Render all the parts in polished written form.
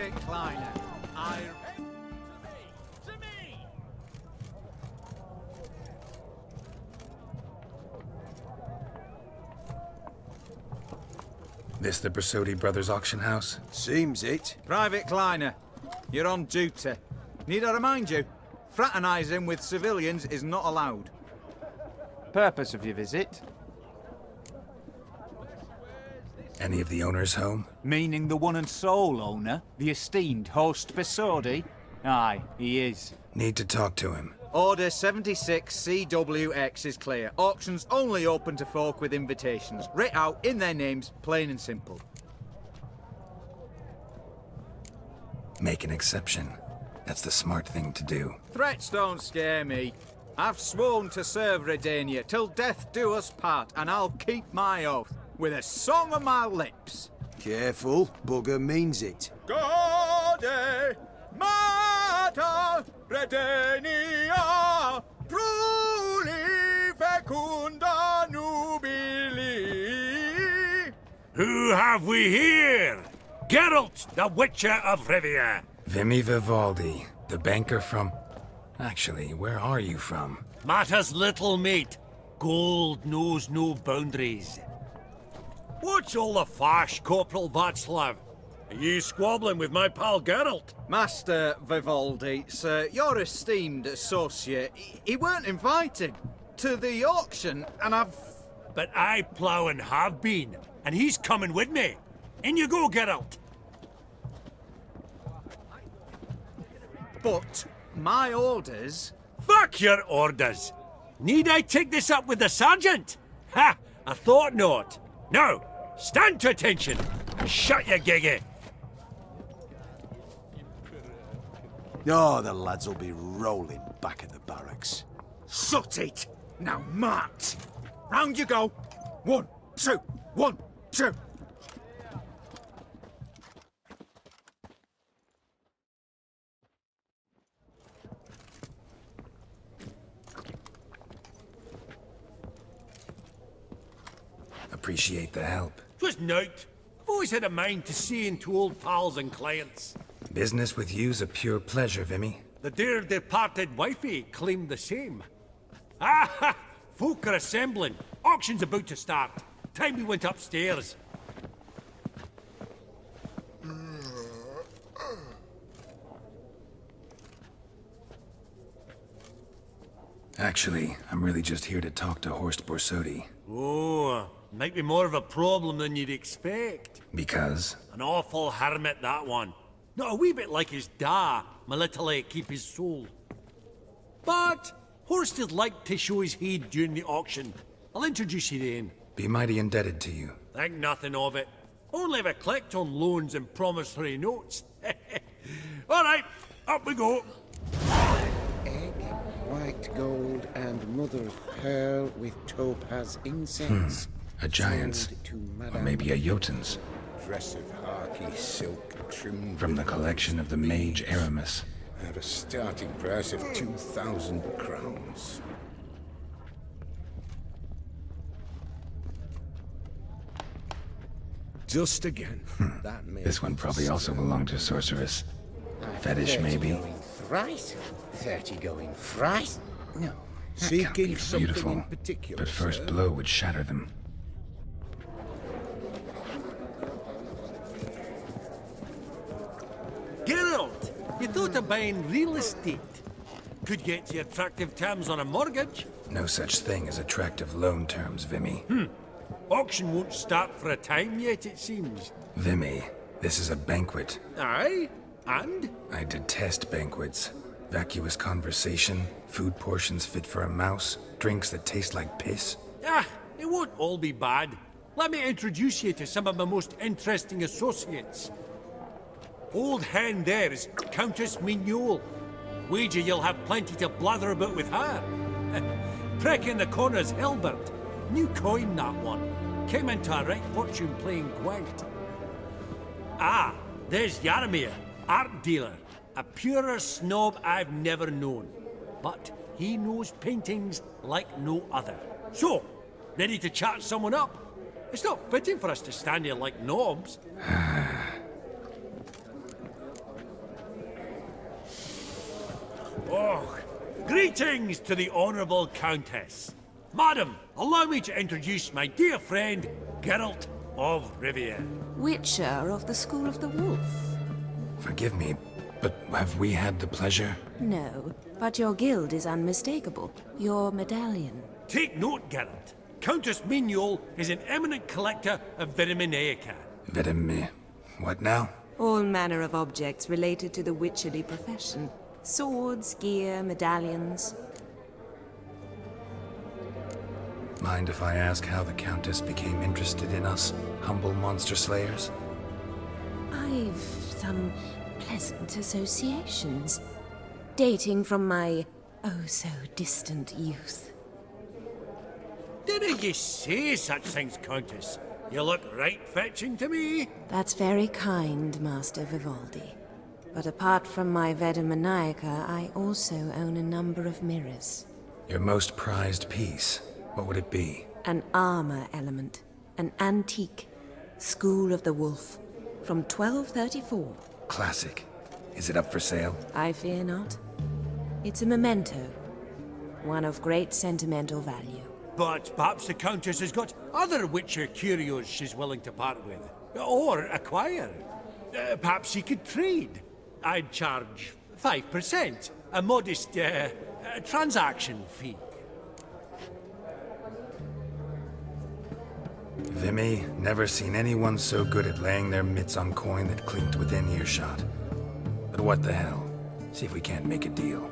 Private Kleiner. To me! This the Brasodi Brothers auction house? Seems it. Private Kleiner, you're on duty. Need I remind you? Fraternising with civilians is not allowed. Purpose of your visit? Any of the owners home? Meaning the one and sole owner, the esteemed host Brasodi? Aye, he is. Need to talk to him. Order 76 CWX is clear. Auctions only open to folk with invitations. Writ out in their names, plain and simple. Make an exception. That's the smart thing to do. Threats don't scare me. I've sworn to serve Redania till death do us part, and I'll keep my oath with a song on my lips. Careful, bugger means it. Gode Mater Redania Pruli Fecunda Nubili. Who have we here? Geralt, the Witcher of Rivia. Vimy Vivaldi, the banker from... Actually, where are you from? Matters little, mate. Gold knows no boundaries. What's all the fash, Corporal Václav? Are you squabbling with my pal Geralt? Master Vivaldi, sir, your esteemed associate, he weren't invited to the auction, and I've... But I plough and have been, and he's coming with me. In you go, Geralt. But my orders... Fuck your orders. Need I take this up with the sergeant? Ha! I thought not. Now, stand to attention and shut your giggy. Oh, the lads will be rolling back at the barracks. Sut it! Now march! Round you go! 1, 2, 1, 2! Appreciate the help. 'Twas nowt. I've always had a mind to see into old pals and clients. Business with you's a pure pleasure, Vimy. The dear departed wifey claimed the same. Ah ha! Folk are assembling. Auction's about to start. Time we went upstairs. Actually, I'm really just here to talk to Horst Borsodi. Oh, might be more of a problem than you'd expect. Because? An awful hermit, that one. Not a wee bit like his da, my little keep his soul. But Horst is like to show his heed during the auction. I'll introduce you then. Be mighty indebted to you. Think nothing of it. Only if I collect on loans and promissory notes. All right, up we go. Egg, white gold, and mother of pearl with topaz incense. A giant's. Or maybe a Jotun's. Dress of harky silk trimmed From the collection of the mage Aramis. at a starting price of 2,000 crowns. Just again. This one probably also belonged to Sorceress. Fetish, maybe? Going thrice? 30 going thrice? No. Seeking something Beautiful, in particular, but first sir? blow would shatter them. Geralt, you thought of buying real estate. Could get you attractive terms on a mortgage. No such thing as attractive loan terms, Vimy. Auction won't start for a time yet, it seems. Vimy, this is a banquet. Aye? And? I detest banquets. Vacuous conversation, food portions fit for a mouse, drinks that taste like piss. Ah, it won't all be bad. Let me introduce you to some of my most interesting associates. Old hen there is Countess Mignole. Wager you'll have plenty to blather about with her. Prick in the corner's Hilbert. New coin, that one. Came into a right fortune playing Gwent. Ah, there's Yaromir, art dealer. A purer snob I've never known. But he knows paintings like no other. So, ready to chat someone up? It's not fitting for us to stand here like knobs. Oh, greetings to the Honourable Countess. Madam, allow me to introduce my dear friend, Geralt of Rivia. Witcher of the School of the Wolf. Forgive me, but have we had the pleasure? No, but your guild is unmistakable. Your medallion. Take note, Geralt. Countess Mignoul is an eminent collector of Vitaminaica. What now? All manner of objects related to the witcherly profession. Swords, gear, medallions. Mind if I ask how the Countess became interested in us, humble monster slayers? I've some pleasant associations, dating from my oh-so-distant youth. Didn't you say such things, Countess? You look right fetching to me. That's very kind, Master Vivaldi. But apart from my Vitaminaica, I also own a number of mirrors. Your most prized piece, what would it be? An armor element. An antique. School of the Wolf. From 1234. Classic. Is it up for sale? I fear not. It's a memento. One of great sentimental value. But perhaps the Countess has got other Witcher curios she's willing to part with. Or acquire. Perhaps she could trade. I'd charge 5%. A modest, transaction fee. Vimy, never seen anyone so good at laying their mitts on coin that clinked within earshot. But what the hell? See if we can't make a deal.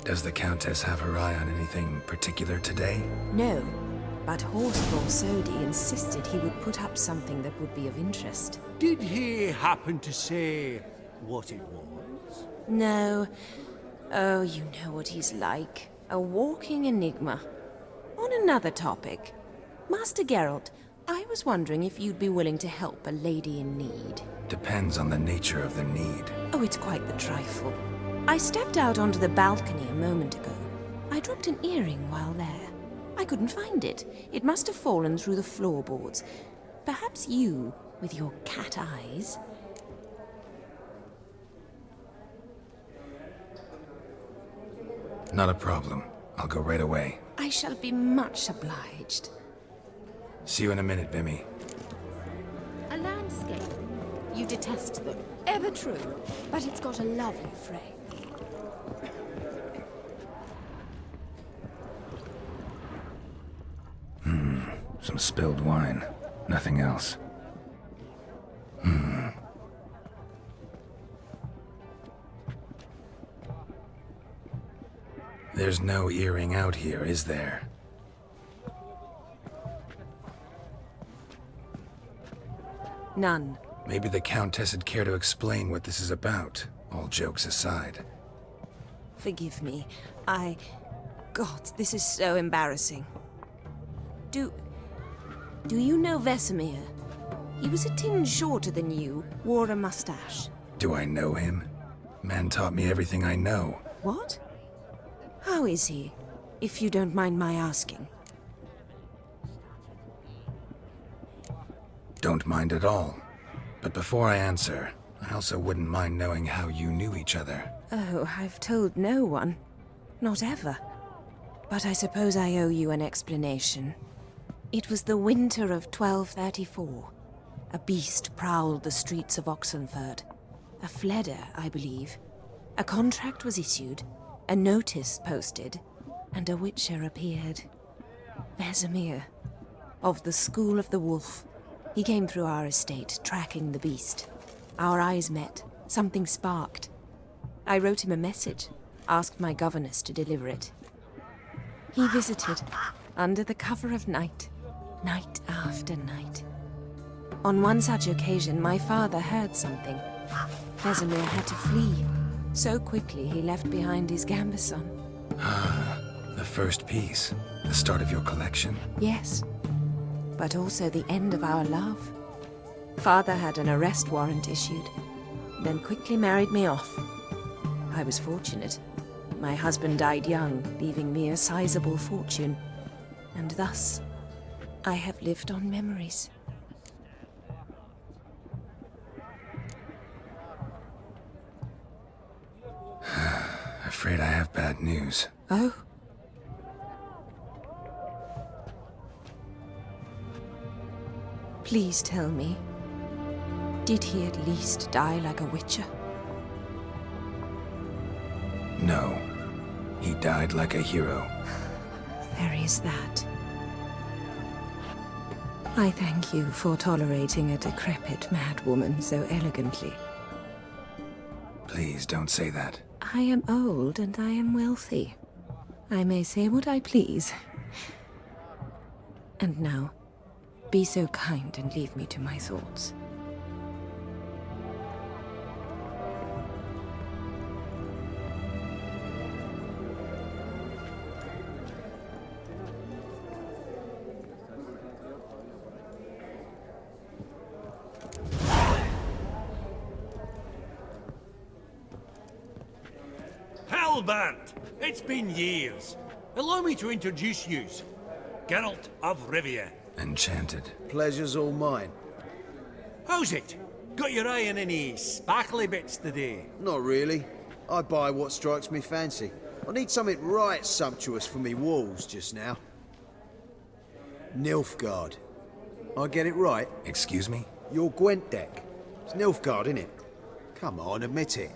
Does the Countess have her eye on anything particular today? No, but Horsefall Sodi insisted he would put up something that would be of interest. Did he happen to say what it was? No. Oh, you know what he's like. A walking enigma. On another topic, Master Geralt, I was wondering if you'd be willing to help a lady in need. Depends on the nature of the need. Oh, it's quite the trifle. I stepped out onto the balcony a moment ago. I dropped an earring while there. I couldn't find it. It must have fallen through the floorboards. Perhaps you, with your cat eyes... Not a problem. I'll go right away. I shall be much obliged. See you in a minute, Vimy. A landscape. You detest them. Ever true. But it's got a lovely frame. Some spilled wine. Nothing else. There's no earring out here, is there? None. Maybe the Countess would care to explain what this is about, all jokes aside. Forgive me. God, this is so embarrassing. Do you know Vesemir? He was a tinge shorter than you, wore a mustache. Do I know him? Man taught me everything I know. What? How is he, if you don't mind my asking? Don't mind at all. But before I answer, I also wouldn't mind knowing how you knew each other. Oh, I've told no one. Not ever. But I suppose I owe you an explanation. It was the winter of 1234. A beast prowled the streets of Oxenford. A fledder, I believe. A contract was issued, a notice posted, and a witcher appeared. Vesemir, of the School of the Wolf. He came through our estate, tracking the beast. Our eyes met. Something sparked. I wrote him a message, asked my governess to deliver it. He visited, under the cover of night, night after night. On one such occasion, my father heard something. Vesemir had to flee. So quickly, he left behind his gambeson. Ah, the first piece. The start of your collection? Yes. but also the end of our love. Father had an arrest warrant issued, then quickly married me off. I was fortunate. My husband died young, leaving me a sizable fortune. And thus, I have lived on memories. Afraid I have bad news. Oh? Please tell me, did he at least die like a witcher? No. He died like a hero. There is that. I thank you for tolerating a decrepit madwoman so elegantly. Please don't say that. I am old and I am wealthy. I may say what I please. And now, be so kind and leave me to my thoughts. Albert! It's been years. Allow me to introduce yous. Geralt of Rivia. Enchanted. Pleasure's all mine. How's it? Got your eye on any sparkly bits today? Not really. I buy what strikes me fancy. I need something right sumptuous for me walls just now. Nilfgaard. I get it right? Excuse me? Your Gwent deck. It's Nilfgaard, innit? Come on, admit it.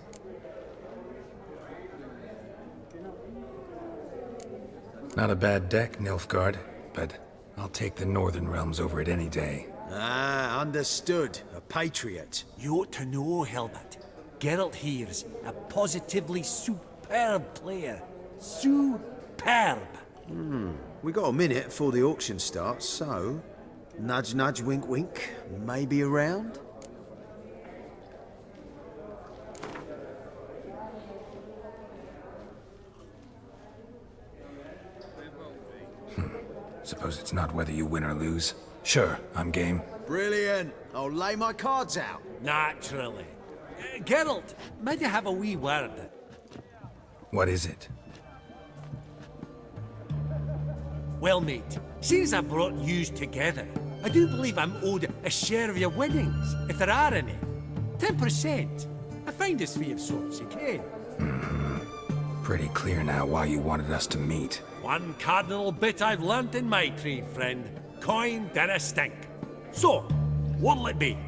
Not a bad deck, Nilfgaard, but I'll take the Northern Realms over it any day. Ah, understood. A patriot. You ought to know, Hilbert. Geralt here's a positively superb player. Superb! We got a minute before the auction starts, so... Nudge, nudge, wink, wink. Maybe around? Suppose it's not whether you win or lose. Sure, I'm game. Brilliant. I'll lay my cards out. Naturally. Geralt, might you have a wee word? What is it? Well, mate, since I brought yous together, I do believe I'm owed a share of your winnings, if there are any. 10%. A finder's fee of sorts, you can. Pretty clear now why you wanted us to meet. One cardinal bit I've learnt in my trade, friend. Coin dinna stink. So, what'll it be?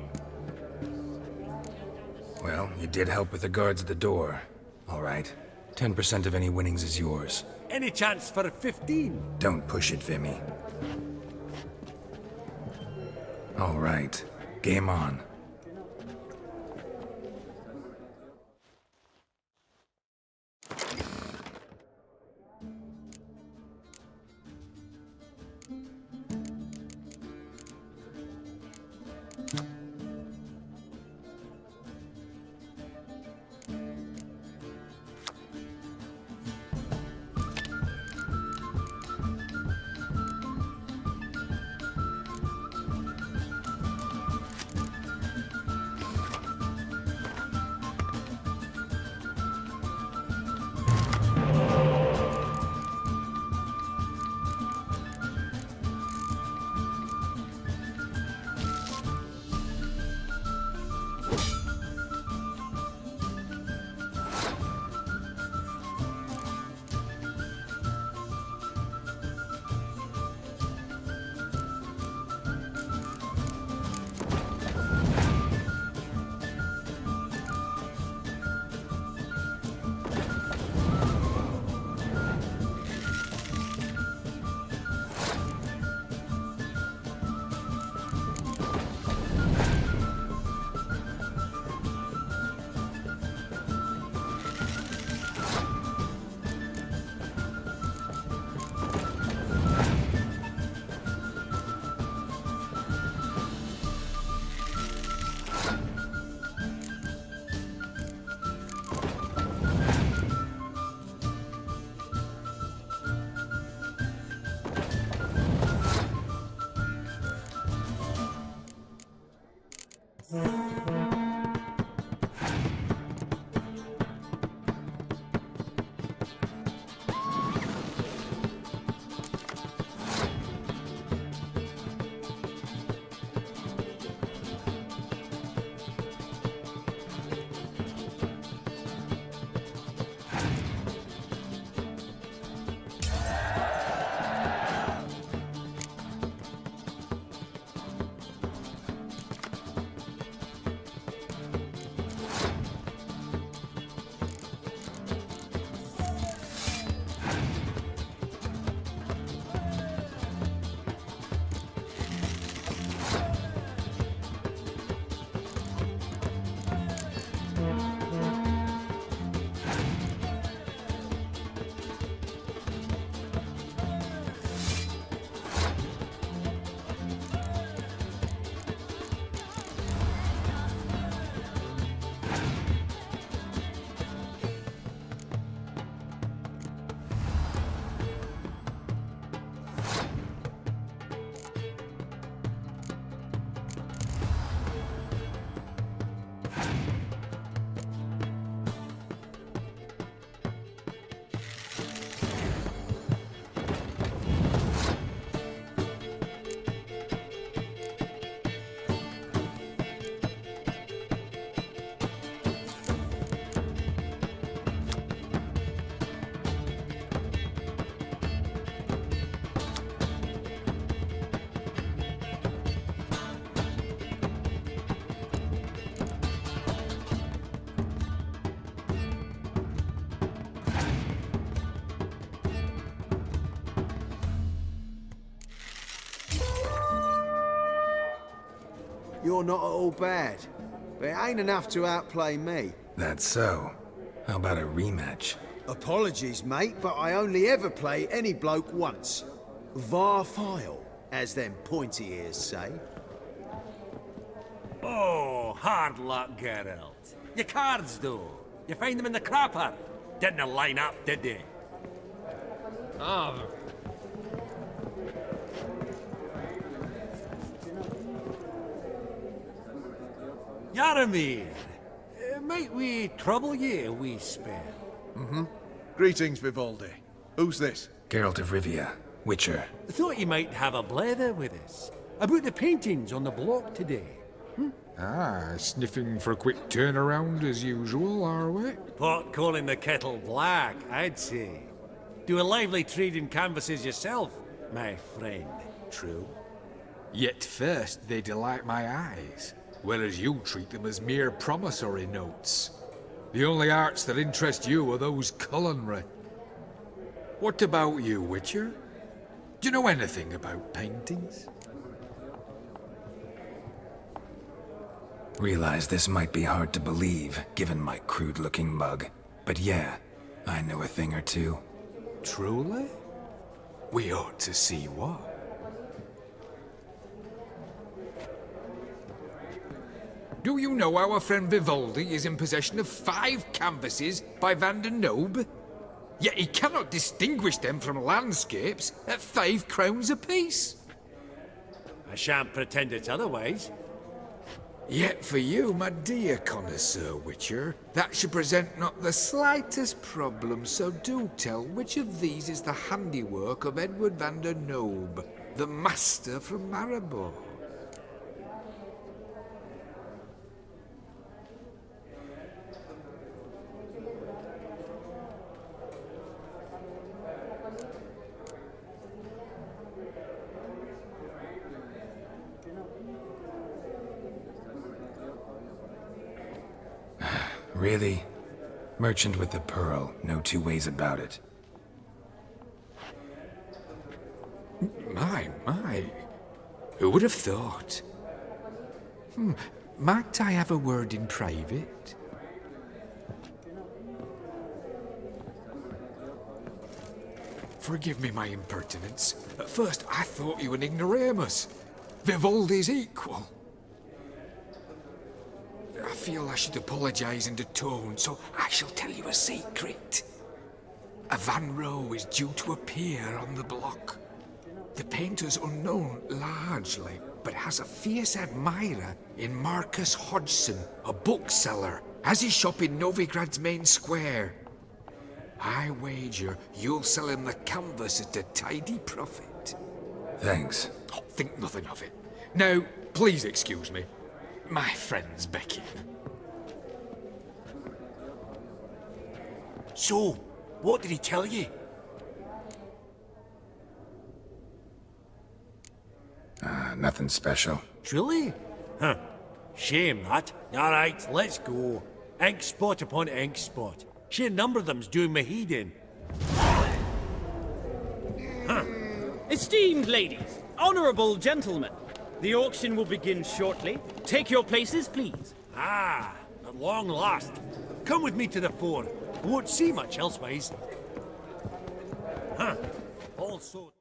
Well, you did help with the guards at the door. All right. 10% of any winnings is yours. Any chance for a 15? Don't push it, Vimy. All right. Game on. You're not at all bad, but it ain't enough to outplay me. That's so. How about a rematch? Apologies, mate, but I only ever play any bloke once. Var file, as them pointy ears say. Oh, hard luck, Geralt. Your cards, though. You find them in the crapper. Didn't line up, did they? Yaramir, might we trouble ye a wee spell? Greetings, Vivaldi. Who's this? Geralt of Rivia, Witcher. Thought you might have a blather with us. About the paintings on the block today. Ah, sniffing for a quick turnaround as usual, are we? Pot calling the kettle black, I'd say. Do a lively trade in canvases yourself, my friend. True? Yet first they delight my eyes, whereas you treat them as mere promissory notes. The only arts that interest you are those culinary. What about you, Witcher? Do you know anything about paintings? Realize this might be hard to believe, given my crude-looking mug. But yeah, I know a thing or two. Truly? We ought to see what. Do you know our friend Vivaldi is in possession of 5 canvases by Van der Nobe? Yet he cannot distinguish them from landscapes at 5 crowns apiece. I shan't pretend it's otherwise. Yet for you, my dear connoisseur Witcher, that should present not the slightest problem, so do tell which of these is the handiwork of Edward van der Nobe, the master from Maribor. Really? Merchant with the pearl, no two ways about it. My. Who would have thought? Might I have a word in private? Forgive me my impertinence. At first I thought you an ignoramus. Vivaldi's equal. I feel I should apologize in tone, so I shall tell you a secret. A Van Row is due to appear on the block. The painter's unknown, largely, but has a fierce admirer in Marcus Hodgson, a bookseller, has his shop in Novigrad's main square. I wager you'll sell him the canvas at a tidy profit. Thanks. Oh, think nothing of it. Now, please excuse me. My friend's Becky. So, what did he tell you? Nothing special. Truly? Huh. Shame that. Alright, let's go. Ink spot upon ink spot. Sheer number of them's doing me heed in. Esteemed ladies, honourable gentlemen, the auction will begin shortly. Take your places, please. Ah, at long last. Come with me to the fore. I won't see much elsewise. Huh. Also...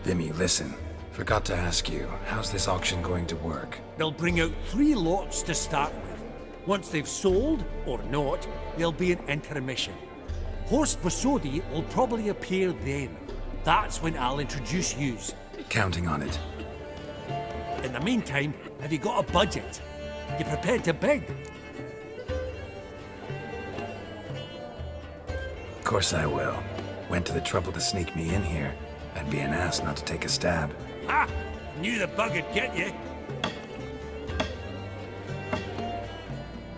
Vimy, listen. Forgot to ask you, how's this auction going to work? They'll bring out 3 lots to start with. Once they've sold, or not, there'll be an intermission. Horst Basodi will probably appear then. That's when I'll introduce yous. Counting on it. In the meantime, have you got a budget? You prepared to bid? Of course I will. Went to the trouble to sneak me in here. I'd be an ass not to take a stab. Ha! Knew the bug would get you.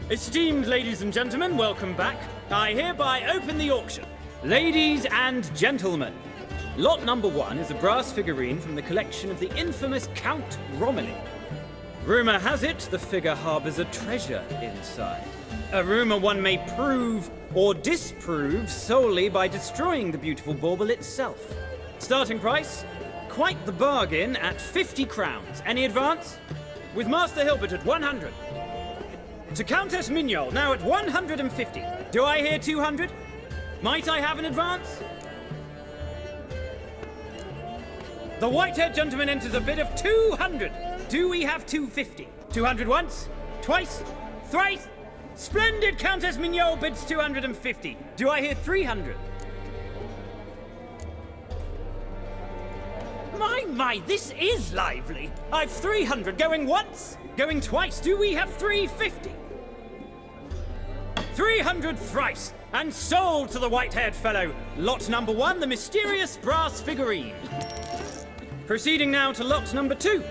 Esteemed ladies and gentlemen, welcome back. I hereby open the auction. Ladies and gentlemen, lot number 1 is a brass figurine from the collection of the infamous Count Romilly. Rumour has it the figure harbours a treasure inside. A rumour one may prove or disprove solely by destroying the beautiful bauble itself. Starting price? Quite the bargain at 50 crowns. Any advance? With Master Hilbert at 100. To Countess Mignol, now at 150. Do I hear 200? Might I have an advance? The white-haired gentleman enters a bid of 200. Do we have 250? 200 once? Twice? Thrice? Splendid! Countess Mignol bids 250. Do I hear 300? My, this is lively. I've 300 going once, going twice. Do we have 350? 300 thrice, and sold to the white-haired fellow. Lot number 1, the mysterious brass figurine. Proceeding now to lot number 2.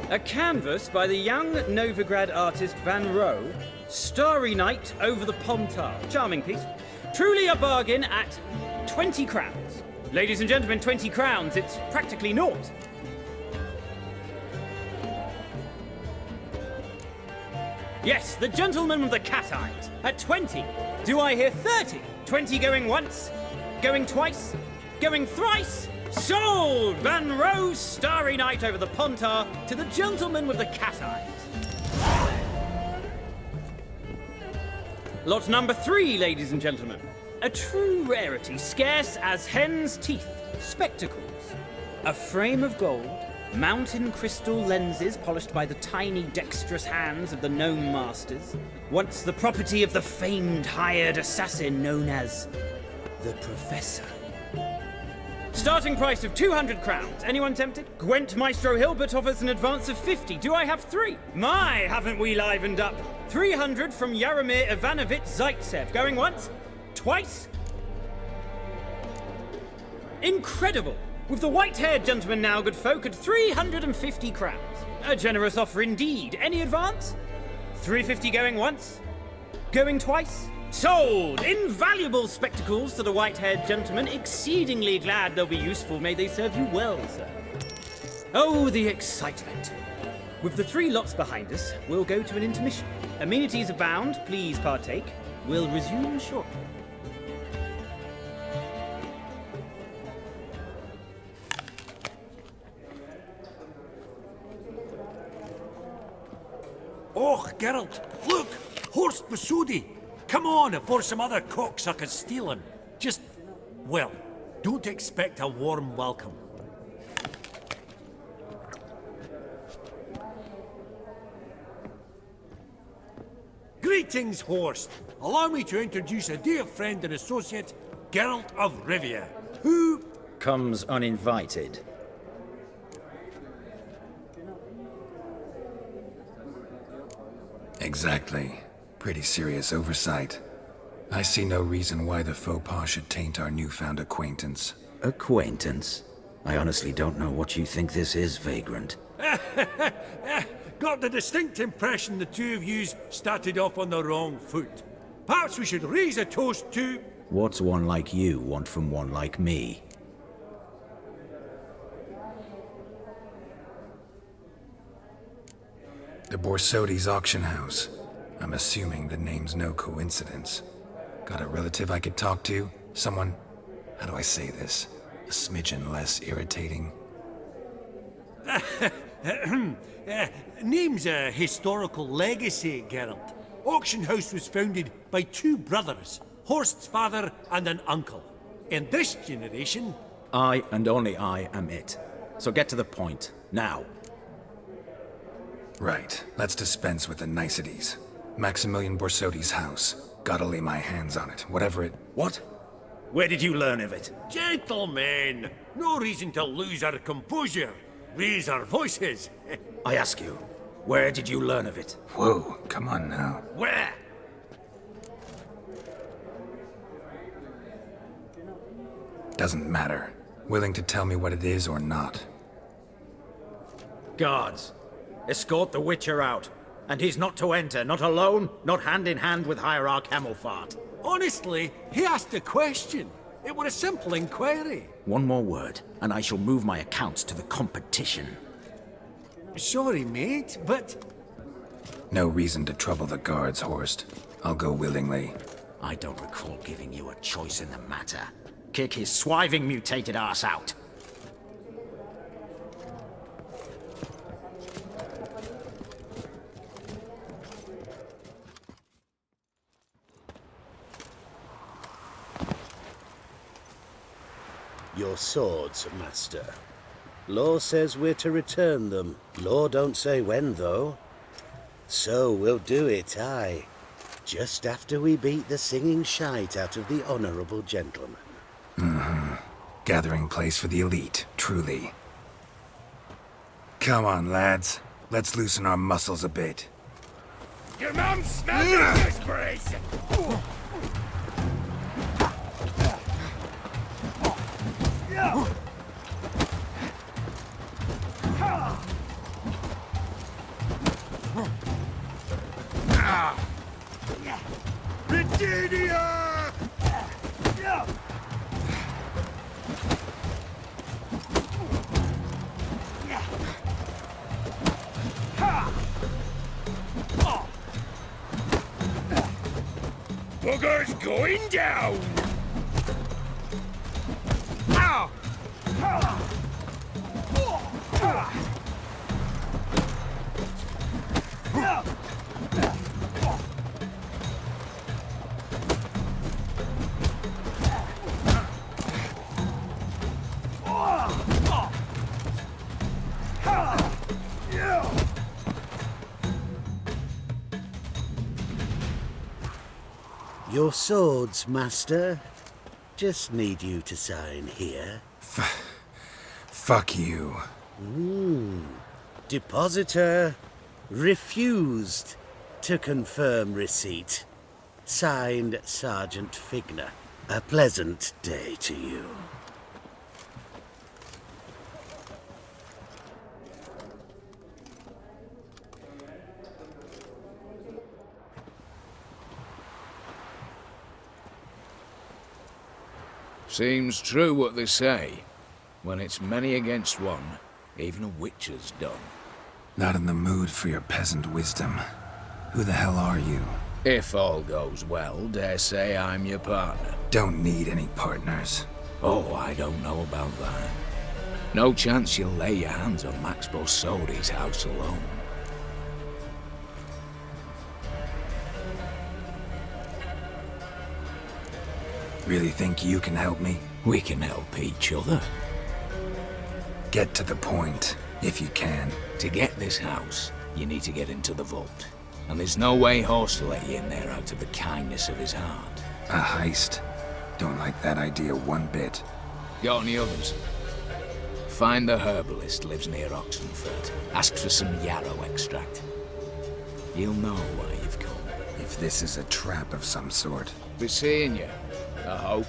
A canvas by the young Novigrad artist Van Rohe, Starry Night over the Pontar. Charming piece. Truly a bargain at 20 crowns. Ladies and gentlemen, 20 crowns, it's practically naught. Yes, the gentleman with the cat eyes, at 20. Do I hear 30? 20 going once, going twice, going thrice? Sold! Van Rohe, Starry Night over the Pontar to the gentleman with the cat eyes. Lot number 3, ladies and gentlemen. A true rarity, scarce as hen's teeth. Spectacles. A frame of gold, mountain crystal lenses polished by the tiny, dexterous hands of the gnome masters. Once the property of the famed hired assassin known as the Professor. Starting price of 200 crowns. Anyone tempted? Gwent Maestro Hilbert offers an advance of 50. Do I have 3? My, haven't we livened up? 300 from Yaromir Ivanovich Zaitsev. Going once? Twice? Incredible! With the white-haired gentleman now, good folk, at 350 crowns. A generous offer indeed. Any advance? 350 going once? Going twice? Sold! Invaluable spectacles to the white-haired gentleman. Exceedingly glad they'll be useful. May they serve you well, sir. Oh, the excitement. With the 3 lots behind us, we'll go to an intermission. Amenities abound. Please partake. We'll resume shortly. Oh, Geralt, look! Horst Basodi! Come on, before some other cocksuckers steal him. Just, well, don't expect a warm welcome. Greetings, Horst. Allow me to introduce a dear friend and associate, Geralt of Rivia, who... comes uninvited. Exactly. Pretty serious oversight. I see no reason why the faux pas should taint our newfound acquaintance. Acquaintance? I honestly don't know what you think this is, Vagrant. Got the distinct impression the two of yous started off on the wrong foot. Perhaps we should raise a toast to... What's one like you want from one like me? The Borsodi's auction house. I'm assuming the name's no coincidence. Got a relative I could talk to? Someone... how do I say this? A smidgen less irritating. Name's a historical legacy, Geralt. Auction house was founded by two brothers, Horst's father and an uncle. In this generation... I and only I am it. So get to the point, now. Right, let's dispense with the niceties. Maximilian Borsodi's house. Gotta lay my hands on it, whatever it... What? Where did you learn of it? Gentlemen, no reason to lose our composure. Raise our voices. I ask you, where did you learn of it? Whoa, come on now. Where? Doesn't matter. Willing to tell me what it is or not. Guards, escort the Witcher out. And he's not to enter, not alone, not hand in hand with Hierarch Hemelfart. Honestly, he asked a question. It were a simple inquiry. One more word, and I shall move my accounts to the competition. Sorry, mate, but... No reason to trouble the guards, Horst. I'll go willingly. I don't recall giving you a choice in the matter. Kick his swiving mutated ass out. Your swords, Master. Law says we're to return them. Law don't say when, though. So we'll do it, aye. Just after we beat the singing shite out of the honourable gentleman. Mm-hmm. Gathering place for the elite, truly. Come on, lads. Let's loosen our muscles a bit. Your mum smells your gooseberries! Virginia! Bugger's going down! Your swords, Master. Just need you to sign here. Fuck you. Depositor refused to confirm receipt. Signed, Sergeant Figner. A pleasant day to you. Seems true what they say. When it's many against one, even a witcher's done. Not in the mood for your peasant wisdom. Who the hell are you? If all goes well, dare say I'm your partner. Don't need any partners. Oh, I don't know about that. No chance you'll lay your hands on Max Borsodi's house alone. Really think you can help me? We can help each other. Get to the point, if you can. To get this house, you need to get into the vault. And there's no way Horse will let you in there out of the kindness of his heart. A heist? Don't like that idea one bit. Got any others? Find the herbalist lives near Oxenford. Ask for some yarrow extract. He'll know why you've come. If this is a trap of some sort. Be seeing you, I hope.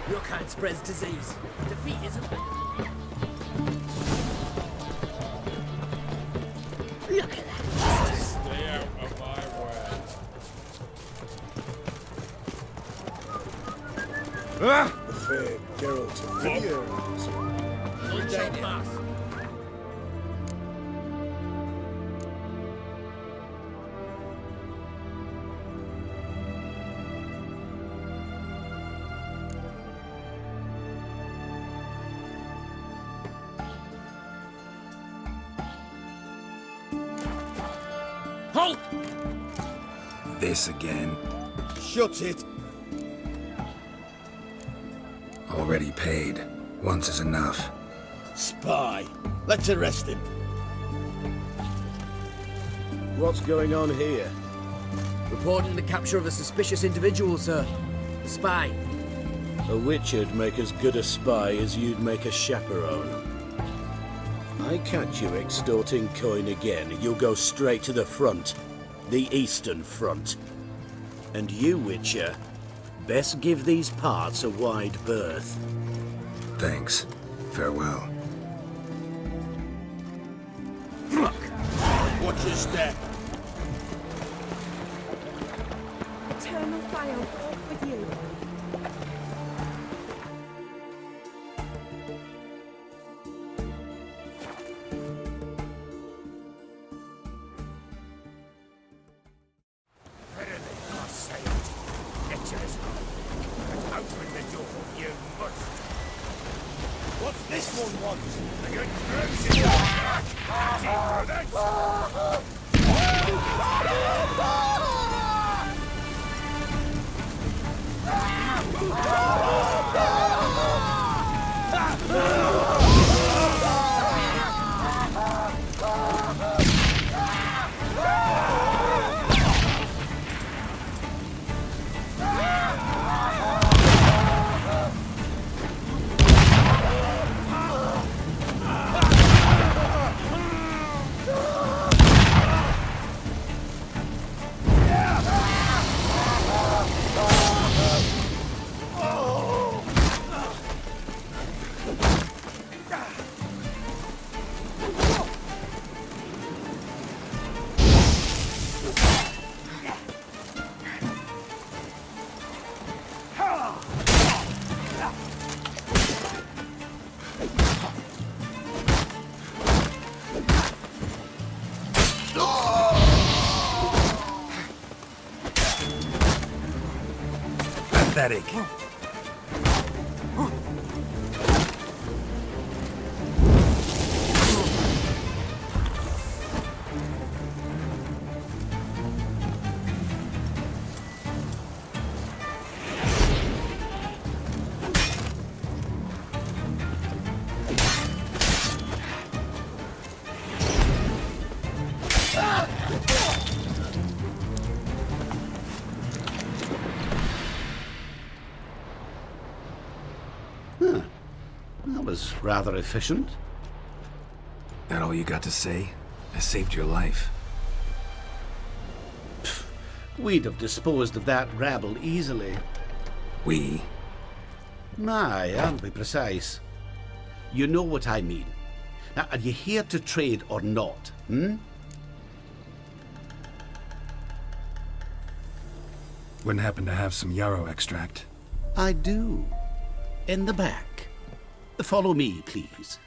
Your kind spreads disease. Defeat isn't... Look at that. Stay out of my way. The famed Geralt videos. Unshot mass. Halt! This again? Shut it! Already paid. Once is enough. Spy. Let's arrest him. What's going on here? Reporting the capture of a suspicious individual, sir. A spy. A witcher'd make as good a spy as you'd make a chaperone. I catch you extorting coin again, you'll go straight to the front. The Eastern Front. And you, Witcher, best give these parts a wide berth. Thanks. Farewell. Watch your step. Eternal fire walk with you. What's this one want? Pathetic. That was rather efficient. That all you got to say? I saved your life. We'd have disposed of that rabble easily. We? Aye, I'll be precise. You know what I mean. Now, are you here to trade or not, Wouldn't happen to have some yarrow extract. I do. In the back. Follow me, please.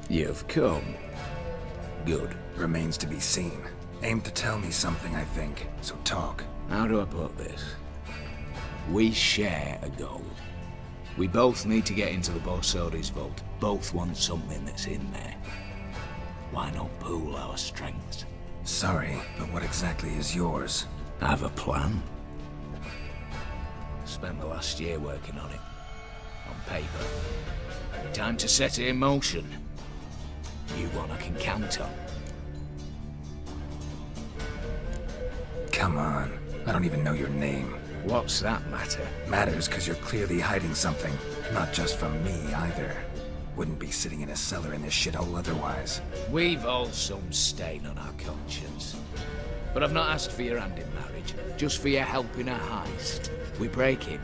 You've come. Good. Remains to be seen. Aim to tell me something, I think. So talk. How do I put this? We share a goal. We both need to get into the Borsodi's vault. Both want something that's in there. Why not pool our strengths? Sorry, but what exactly is yours? I have a plan. Spent the last year working on it. On paper. Time to set it in motion. You one I can count on. Come on. I don't even know your name. What's that matter? Matters because you're clearly hiding something. Not just from me, either. Wouldn't be sitting in a cellar in this shithole otherwise. We've all some stain on our conscience. But I've not asked for your hand in marriage, just for your help in a heist. We break it.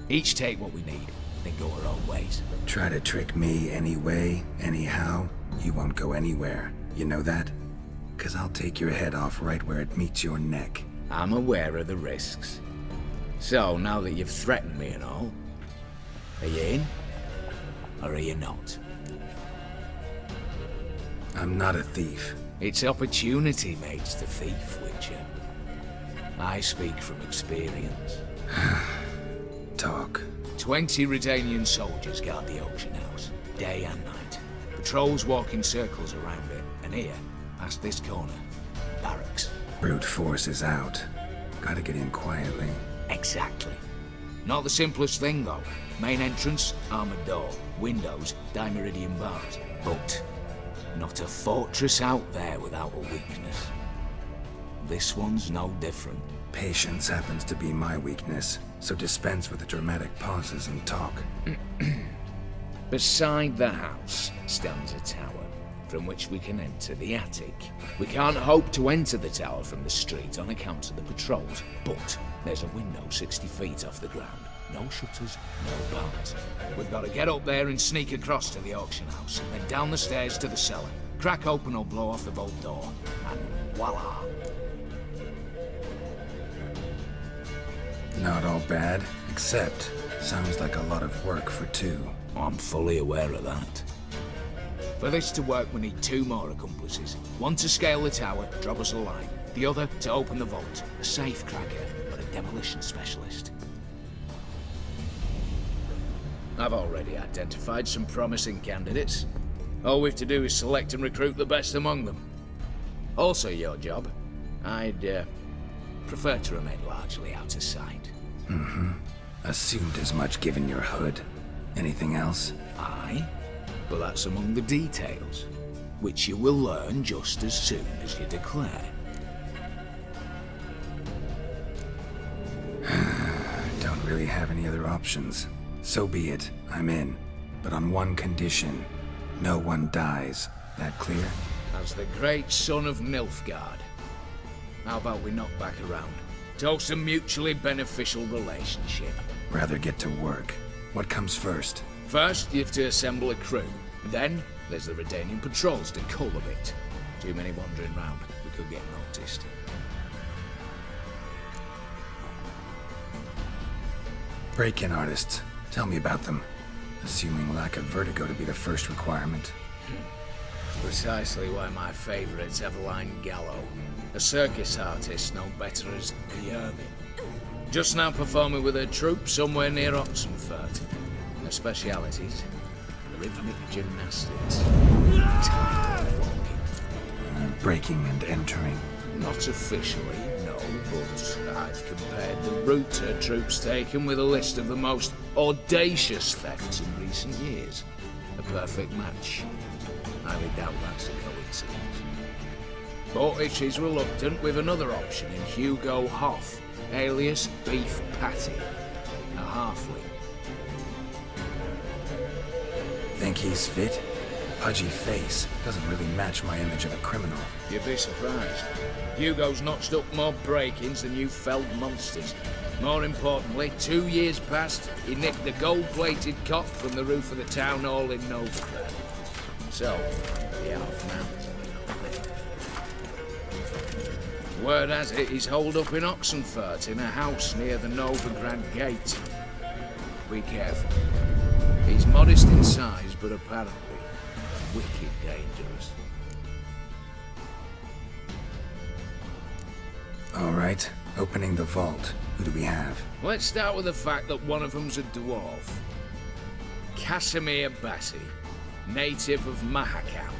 Each take what we need, then go our own ways. Try to trick me anyway, anyhow, you won't go anywhere. You know that? 'Cause I'll take your head off right where it meets your neck. I'm aware of the risks. So, now that you've threatened me and all, are you in? Or are you not? I'm not a thief. It's opportunity makes the thief, Witcher. I speak from experience. Talk. 20 Redanian soldiers guard the auction house, day and night. Patrols walk in circles around it, and here, past this corner, barracks. Brute force is out. Gotta get in quietly. Exactly. Not the simplest thing, though. Main entrance, armored door. Windows, dimeridian bars. But not a fortress out there without a weakness. This one's no different. Patience happens to be my weakness, so dispense with the dramatic pauses and talk. Beside the house stands a tower, from which we can enter the attic. We can't hope to enter the tower from the street on account of the patrols, but there's a window 60 feet off the ground. No shutters, no bars. We've got to get up there and sneak across to the auction house, and then down the stairs to the cellar. Crack open or blow off the vault door, and voila! Not all bad, except sounds like a lot of work for two. I'm fully aware of that. For this to work, we need 2 more accomplices. One to scale the tower, drop us a line. The other to open the vault, a safe cracker, or a demolition specialist. I've already identified some promising candidates. All we have to do is select and recruit the best among them. Also your job. I'd prefer to remain largely out of sight. Assumed as much given your hood. Anything else? Aye. But that's among the details, which you will learn just as soon as you declare. Don't really have any other options. So be it. I'm in. But on one condition. No one dies. That clear? As the great son of Nilfgaard. How about we knock back around? Toast a mutually beneficial relationship. Rather get to work. What comes first? First, you have to assemble a crew. Then, there's the Redanian patrols to cull a bit. Too many wandering round. We could get noticed. Break-in artists. Tell me about them. Assuming lack of vertigo to be the first requirement. Precisely why my favourite's Eveline Gallo. A circus artist known better as the Irving. Just now performing with her troupe somewhere near Oxenfurt. Her specialities, rhythmic gymnastics. Breaking and entering. Not officially, no, but I've compared the route her troupe's taken with a list of the most audacious thefts in recent years. A perfect match. I highly doubt that's a coincidence. But if she's reluctant, with another option in Hugo Hoff, alias Beef Patty, a halfling. Think he's fit? Pudgy face doesn't really match my image of a criminal. You'd be surprised. Hugo's notched up more break-ins than you felled monsters. More importantly, 2 years past, he nicked the gold-plated cop from the roof of the town hall in Novigrad. So, the half-mountain. Word has it he's holed up in Oxenfurt in a house near the Novigrad gate. Be careful. He's modest in size, but apparently wicked dangerous. All right, opening the vault. Who do we have? Let's start with the fact that one of them's a dwarf. Casimir Bassi, native of Mahakam,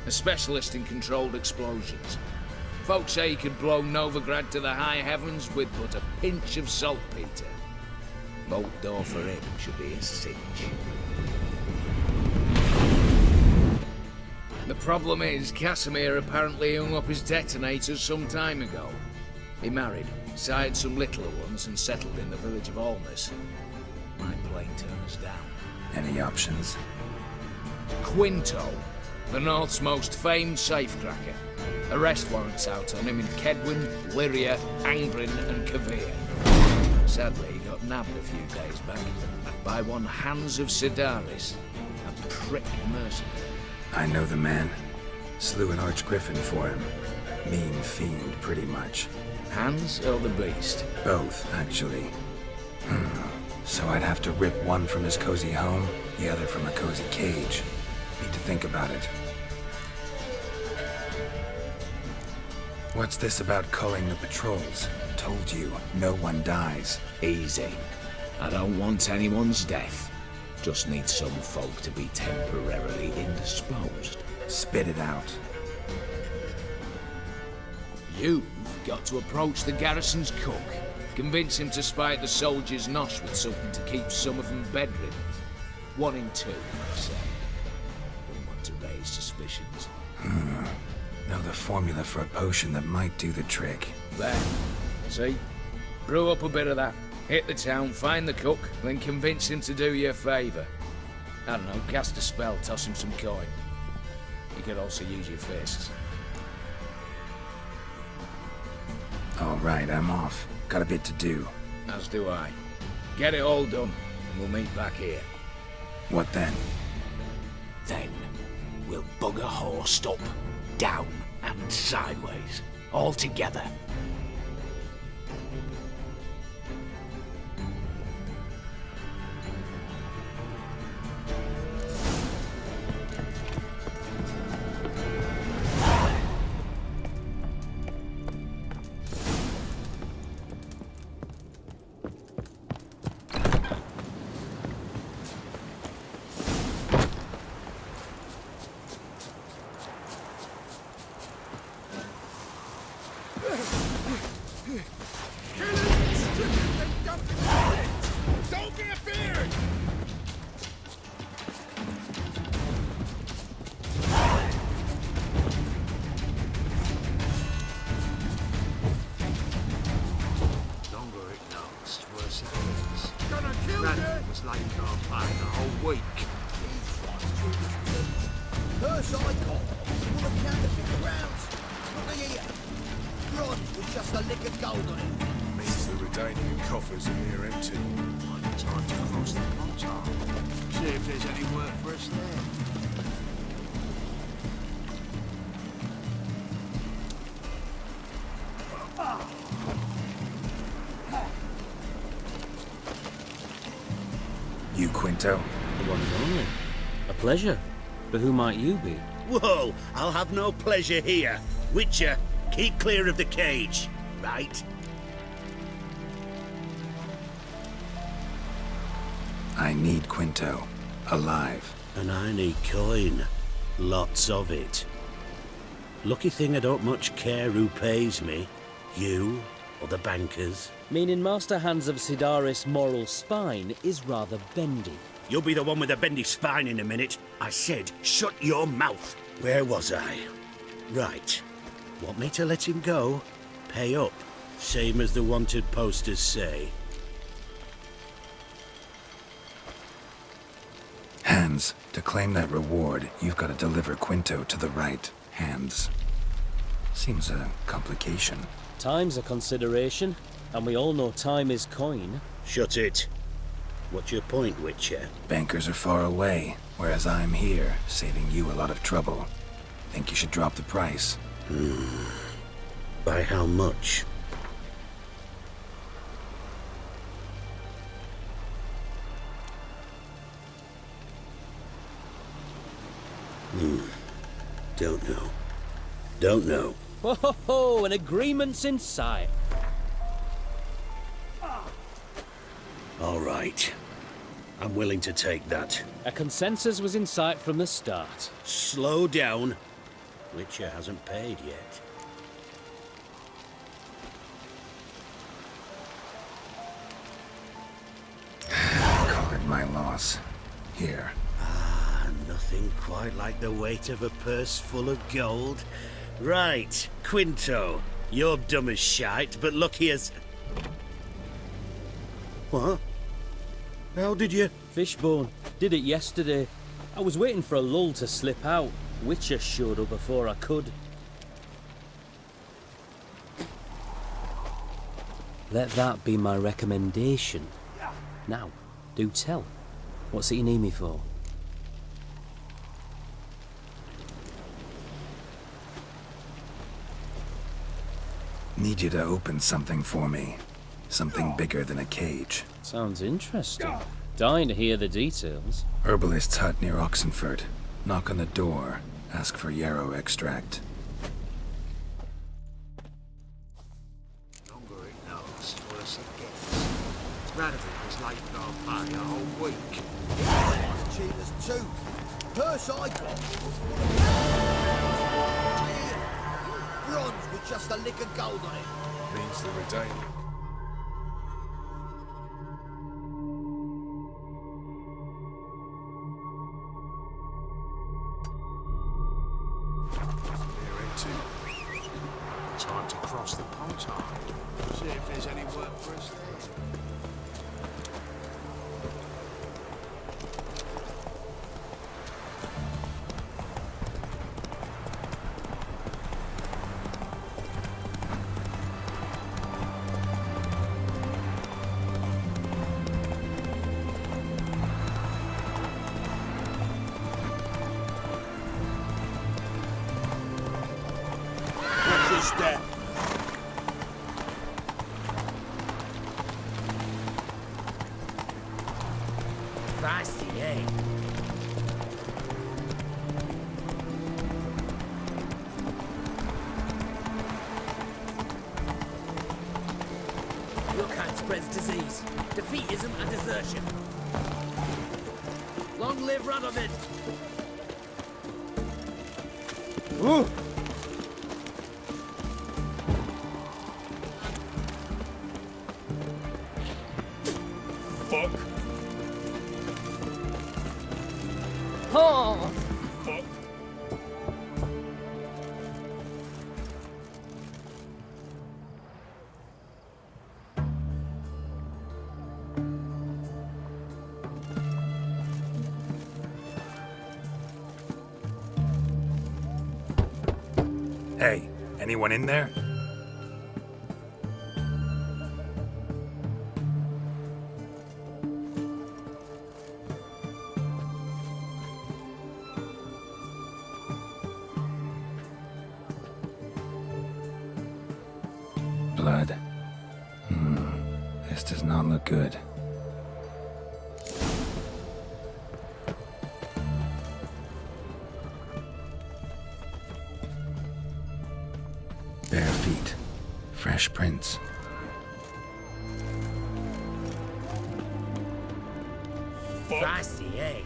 a specialist in controlled explosions. Folks say he could blow Novigrad to the high heavens with but a pinch of saltpeter. Bolt door for him should be a cinch. The problem is, Casimir apparently hung up his detonators some time ago. He married, sired some littler ones, and settled in the village of Almas. Might plain turn us down. Any options? Quinto, the North's most famed safecracker. Arrest warrants out on him in Kedwin, Lyria, Angrin, and Kavir. Sadly, he got nabbed a few days back by one Hans of Sidaris, a prick mercenary. I know the man. Slew an archgriffin for him. Mean fiend, pretty much. Hans or the beast? Both, actually. So I'd have to rip one from his cozy home, the other from a cozy cage. Need to think about it. What's this about culling the patrols? Told you, no one dies. Easy. I don't want anyone's death. Just need some folk to be temporarily indisposed. Spit it out. You've got to approach the garrison's cook. Convince him to spite the soldiers' nosh with something to keep some of them bedridden. 1 in 2, I say. Wouldn't want to raise suspicions. Know the formula for a potion that might do the trick. There. See? Brew up a bit of that. Hit the town, find the cook, then convince him to do you a favour. I don't know, cast a spell, toss him some coin. You could also use your fists. All right, I'm off. Got a bit to do. As do I. Get it all done, and we'll meet back here. What then? Then, we'll bugger horsed up, down and sideways, all together. You, Quinto? The one and only. A pleasure. But who might you be? Whoa! I'll have no pleasure here. Witcher, keep clear of the cage, right? I need Quinto. Alive. And I need coin. Lots of it. Lucky thing I don't much care who pays me. You or the bankers. Meaning Master Hans of Sidaris' moral spine is rather bendy. You'll be the one with the bendy spine in a minute. I said, shut your mouth. Where was I? Right. Want me to let him go? Pay up. Same as the wanted posters say. Hands, to claim that reward, you've got to deliver Quinto to the right hands. Seems a complication. Time's a consideration, and we all know time is coin. Shut it. What's your point, Witcher? Bankers are far away, whereas I'm here, saving you a lot of trouble. Think you should drop the price? By how much? Don't know. Don't know. Ho ho ho! An agreement's in sight. All right. I'm willing to take that. A consensus was in sight from the start. Slow down. Witcher hasn't paid yet. Covered my loss. Here. Nothing quite like the weight of a purse full of gold. Right, Quinto. You're dumb as shite, but lucky as... What? How did you... Fishbone. Did it yesterday. I was waiting for a lull to slip out. Witcher showed up before I could. Let that be my recommendation. Now, do tell. What's it you need me for? Need you to open something for me. Something bigger than a cage. Sounds interesting. Dying to hear the details. Herbalist's hut near Oxenford. Knock on the door. Ask for yarrow extract. The longer it lasts, the worse it gets. Radical is late for our pay a whole week. Cheaters too. Purse I got. Bronze with just a lick of gold on it. Means the redain. Time to cross the pontine. See if there's any work for us there. Step. Feisty, eh? Your kind spreads disease, defeatism and desertion. Long live Radovid! Ooh! Fuck. Oh. Fuck. Hey, anyone in there? Blood. This does not look good. Bare feet. Fresh prints. Feisty, eh?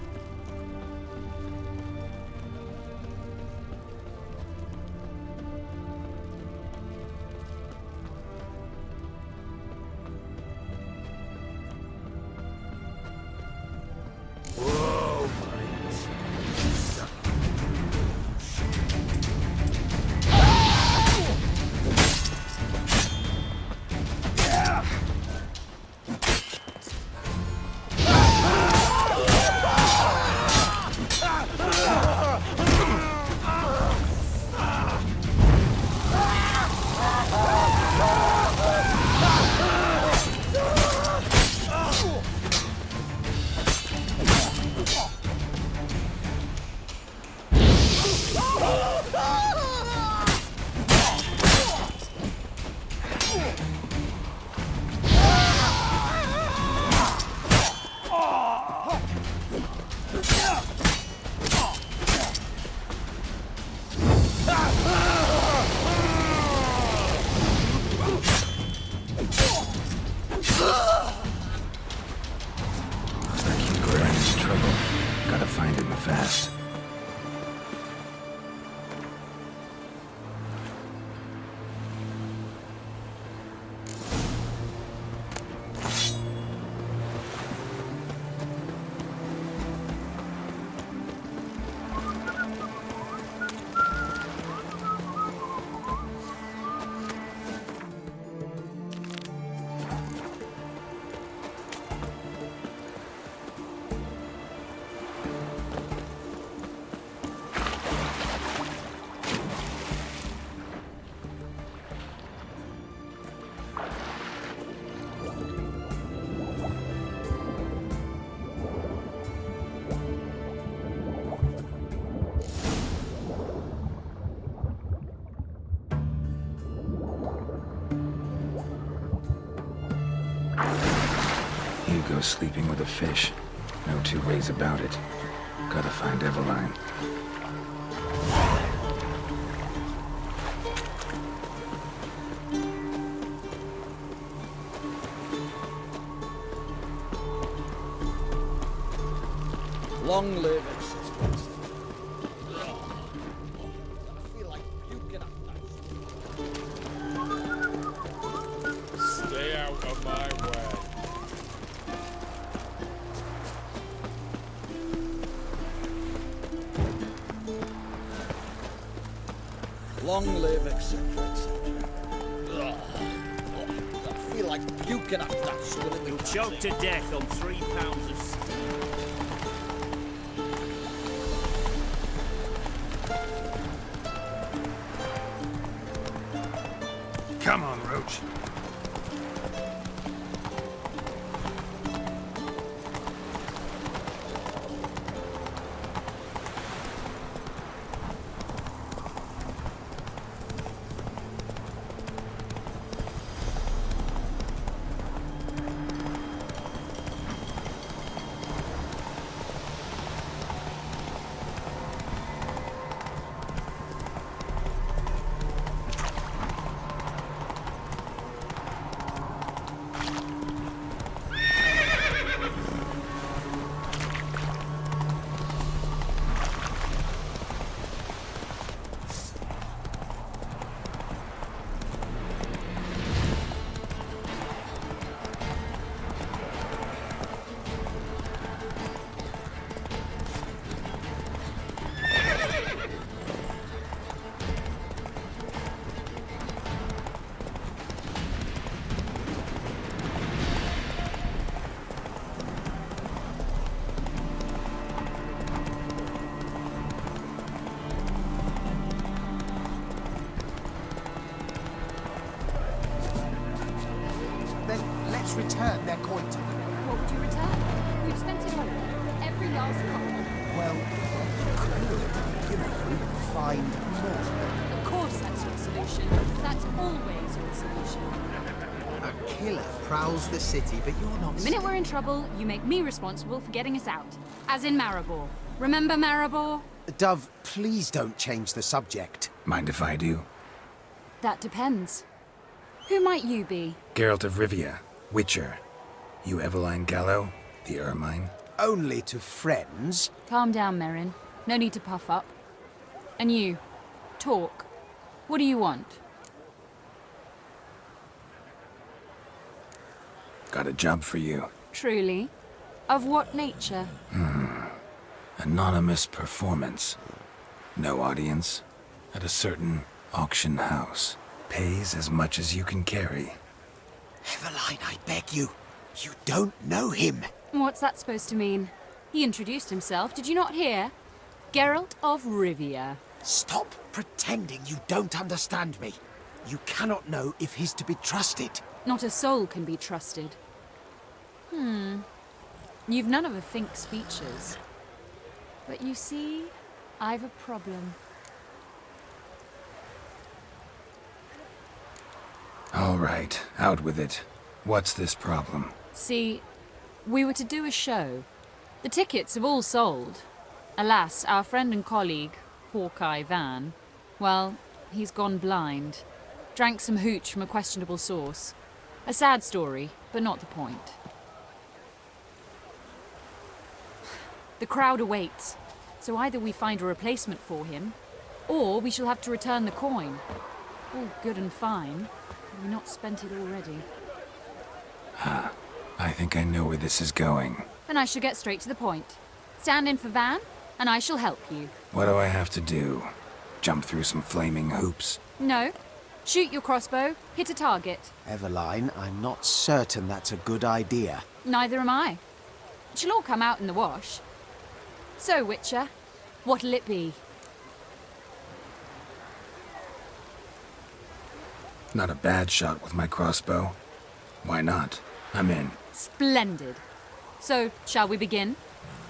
go sleeping with a fish. No two ways about it. Gotta find Eveline. Long live it. Stay out of my way. Long live, etc., etc. I feel like puking after that swilling. You'll choke to death on 3 pounds of steak. Come on, Roach. Return their coin to them. What would you return? We've spent it all. Every last copper. Well, find more. Of course that's your solution. That's always your solution. A killer prowls the city, but you're not... The minute we're in trouble, you make me responsible for getting us out. As in Maribor. Remember Maribor? Dove, please don't change the subject. Mind if I do? That depends. Who might you be? Geralt of Rivia, Witcher. You Eveline Gallo, the Ermine? Only to friends. Calm down, Merrin. No need to puff up. And you, talk. What do you want? Got a job for you. Truly? Of what nature? Anonymous performance. No audience. At a certain auction house. Pays as much as you can carry. Eveline, I beg you. You don't know him. What's that supposed to mean? He introduced himself, did you not hear? Geralt of Rivia. Stop pretending you don't understand me. You cannot know if he's to be trusted. Not a soul can be trusted. You've none of a Fink's features. But you see, I've a problem. All right, out with it. What's this problem? See, we were to do a show. The tickets have all sold. Alas, our friend and colleague, Hawkeye Van, well, he's gone blind. Drank some hooch from a questionable source. A sad story, but not the point. The crowd awaits, so either we find a replacement for him, or we shall have to return the coin. All good and fine, but we've not spent it already. I think I know where this is going. Then I shall get straight to the point. Stand in for Van, and I shall help you. What do I have to do? Jump through some flaming hoops? No. Shoot your crossbow, hit a target. Eveline, I'm not certain that's a good idea. Neither am I. It shall all come out in the wash. So, Witcher, what'll it be? Not a bad shot with my crossbow. Why not? I'm in. Splendid. So, shall we begin?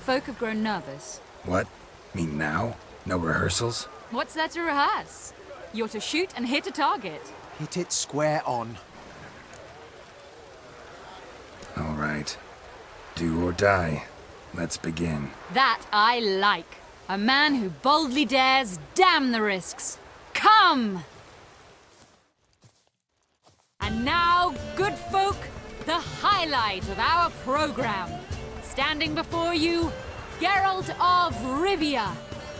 Folk have grown nervous. What? Mean now? No rehearsals? What's there to rehearse? You're to shoot and hit a target. Hit it square on. All right. Do or die. Let's begin. That I like. A man who boldly dares, damn the risks. Come! And now, good folk, the highlight of our program. Standing before you, Geralt of Rivia,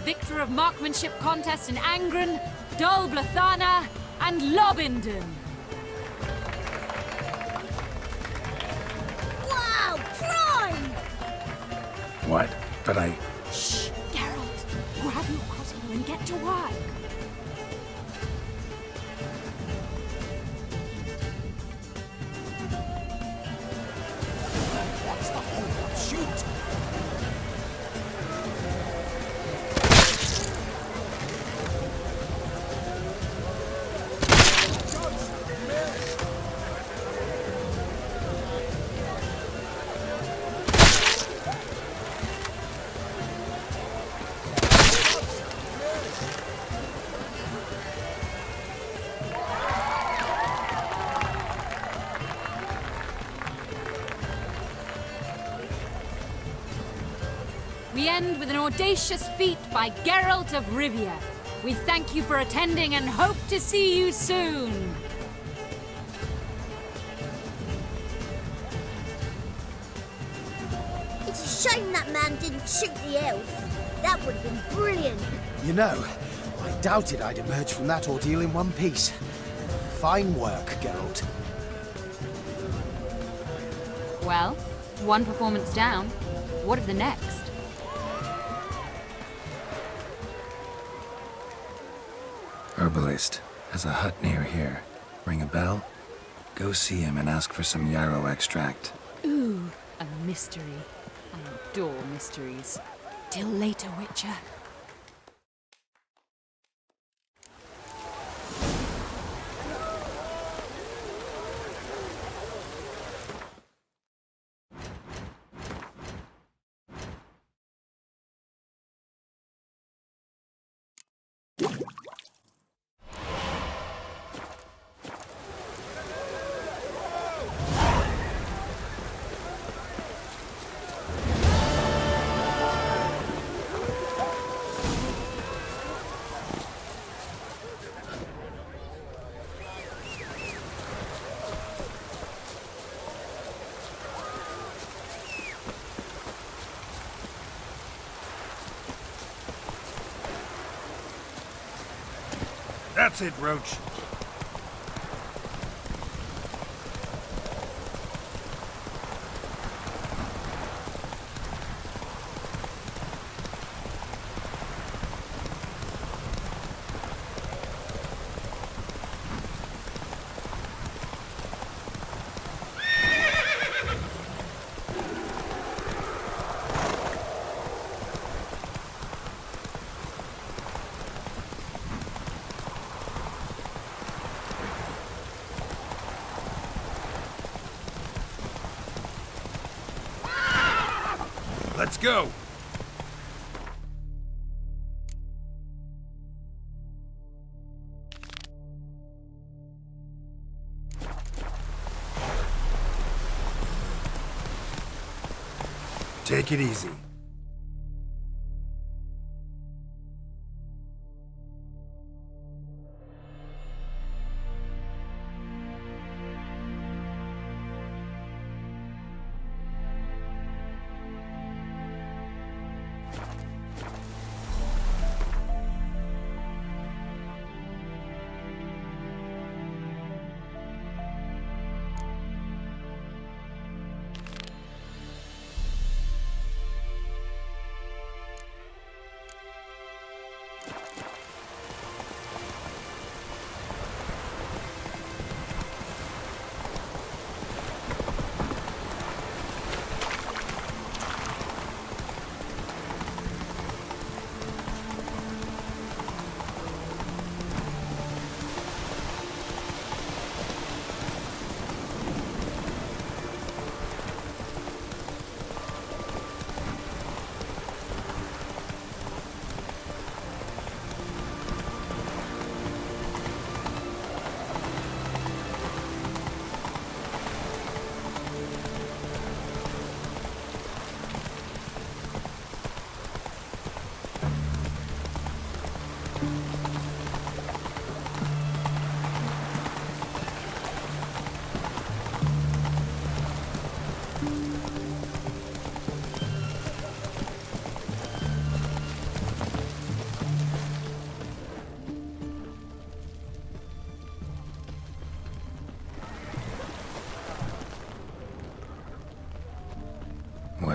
victor of marksmanship contests in Angren, Dol Blathana, and Lobindon. Wow, prime! What? But I... Shh, Geralt. Grab your crossbow and get to work. What's the hold up? Shoot! We end with an audacious feat by Geralt of Rivia. We thank you for attending and hope to see you soon. It's a shame that man didn't shoot the elf. That would have been brilliant. You know, I doubted I'd emerge from that ordeal in one piece. Fine work, Geralt. Well, one performance down. What of the next? Herbalist has a hut near here. Ring a bell? Go see him and ask for some yarrow extract. Ooh, a mystery. I adore mysteries. Till later, Witcher. That's it, Roach. Let's go! Take it easy.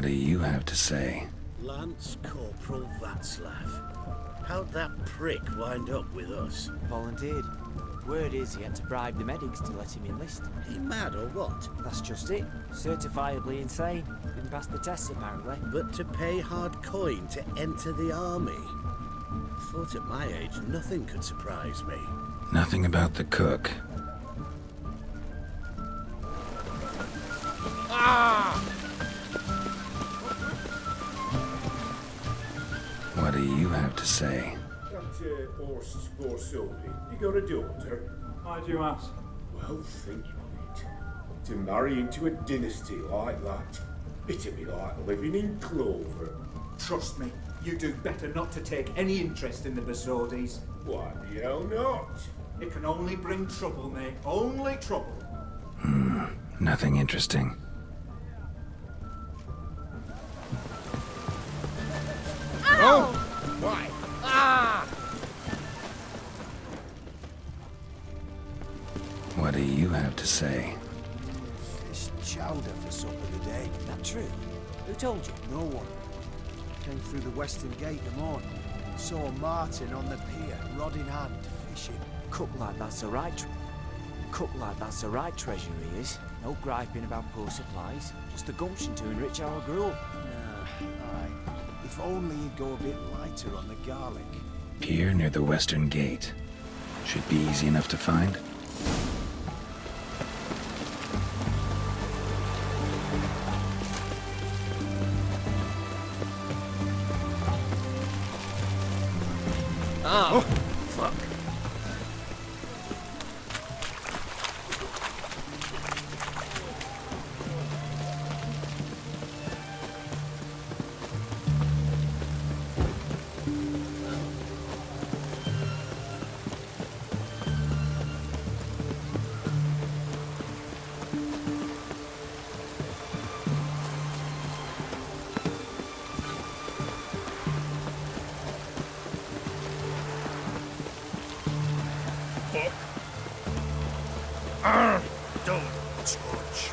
do you have to say? Lance Corporal Václav. How'd that prick wind up with us? Volunteered. Word is he had to bribe the medics to let him enlist. He mad or what? That's just it. Certifiably insane. Didn't pass the tests apparently. But to pay hard coin to enter the army? Thought at my age nothing could surprise me. Nothing about the cook. What do you have to say? That horse score solely. You got a daughter? Why do you ask? Well, think on it. To marry into a dynasty like that, it'd be like living in clover. Trust me, you do better not to take any interest in the Besodis. Why the hell not? It can only bring trouble, mate. Only trouble. Nothing interesting. Oh! Why? What do you have to say? Fish chowder for supper today. That true? Who told you? No one. Came through the western gate the morning. Saw Martin on the pier, rod in hand, fishing. Cook like that's the right. Cook like that's the right treasure he is. No griping about poor supplies. Just the gumption to enrich our gruel. Aye. If only he'd go a bit lighter on the garlic. Pier near the western gate. Should be easy enough to find. Oh, fuck. Don't touch.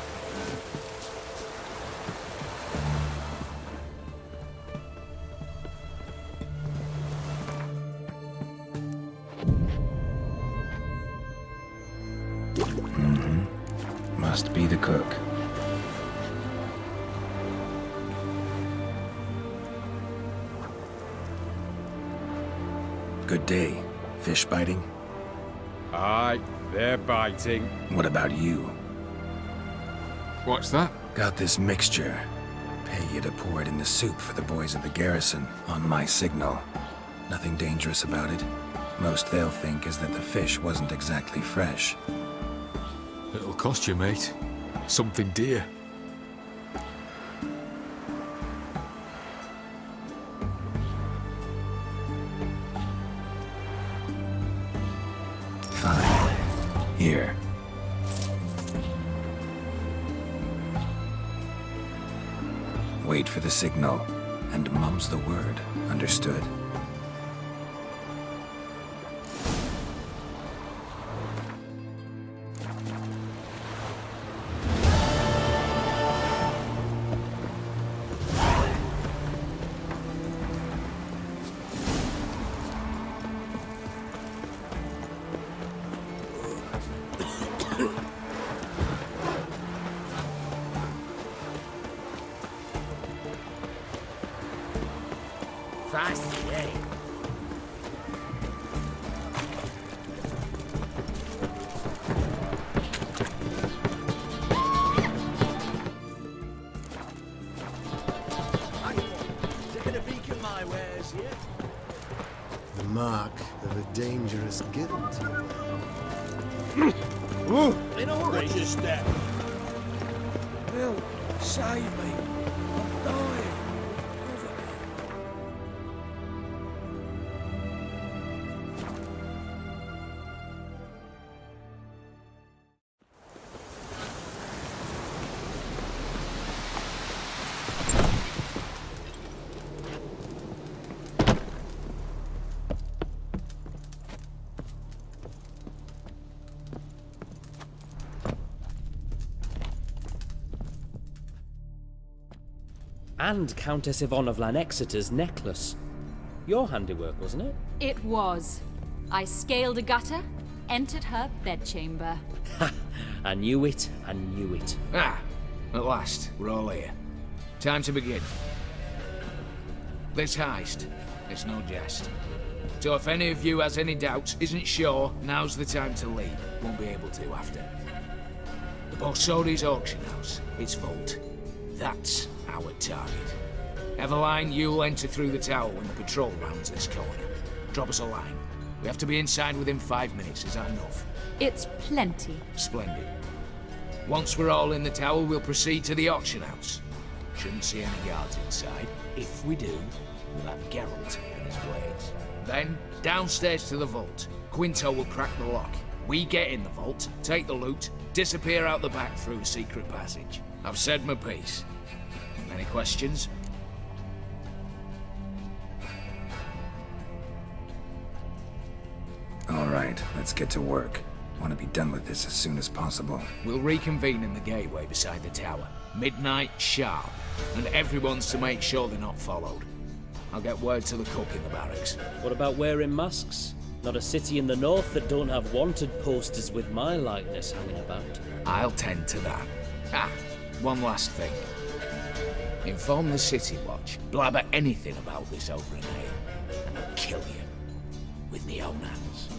Must be the cook. Good day. Fish biting? Aye, they're biting. What about you? What's that? Got this mixture. Pay you to pour it in the soup for the boys of the garrison, on my signal. Nothing dangerous about it. Most they'll think is that the fish wasn't exactly fresh. It'll cost you, mate. Something dear. Fine. Here. Wait for the signal, and mum's the word. Understood? Fancy, eh? Taking a peek at my wares yet? The mark of a dangerous guild. In a hurry. What's your step? Bill, save me. I'm dying. And Countess Yvonne of Lanexeter's necklace. Your handiwork, wasn't it? It was. I scaled a gutter, entered her bedchamber. Ha! I knew it, I knew it. Ah, at last, we're all here. Time to begin. This heist, it's no jest. So if any of you has any doubts, isn't sure, now's the time to leave. Won't be able to after. The Borsodi's auction house, its vault. That's our target. Eveline, you'll enter through the tower when the patrol rounds this corner. Drop us a line. We have to be inside within 5 minutes, is that enough? It's plenty. Splendid. Once we're all in the tower, we'll proceed to the auction house. Shouldn't see any guards inside. If we do, we'll have Geralt and his blades. Then, downstairs to the vault. Quinto will crack the lock. We get in the vault, take the loot, disappear out the back through a secret passage. I've said my piece. Any questions? All right, let's get to work. Want to be done with this as soon as possible. We'll reconvene in the gateway beside the tower. Midnight sharp. And everyone's to make sure they're not followed. I'll get word to the cook in the barracks. What about wearing masks? Not a city in the north that don't have wanted posters with my likeness hanging about. I'll tend to that. Ah, one last thing. Inform the City Watch. Blabber anything about this over in here, and I'll kill you. With me own hands.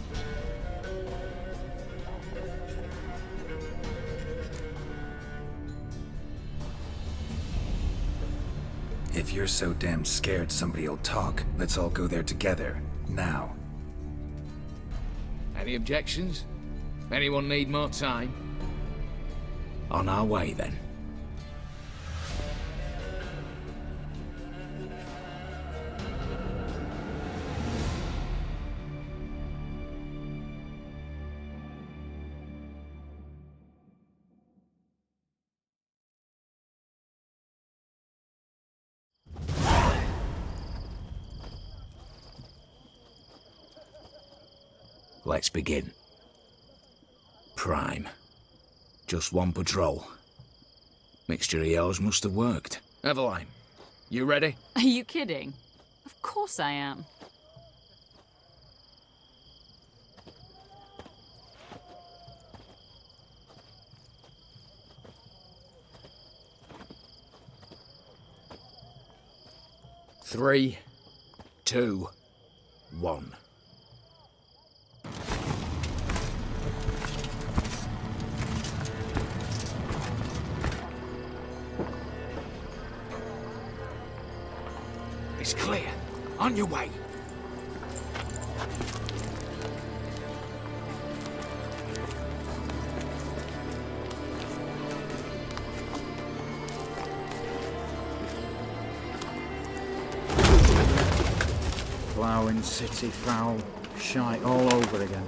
If you're so damn scared somebody'll talk, let's all go there together. Now. Any objections? Anyone need more time? On our way, then. Let's begin. Prime. Just one patrol. Mixture of yours must have worked. Eveline, you ready? Are you kidding? Of course I am. Three, 2, 1. It's clear. On your way. Ploughing city foul, shite all over again.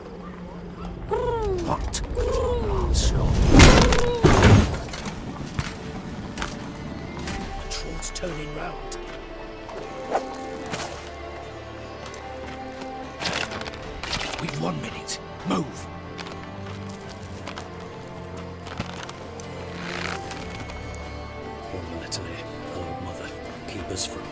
What? Oh, Scott. Patrol's turning round. We've 1 minute. Move. One letter, Lord Mother. Keep us from.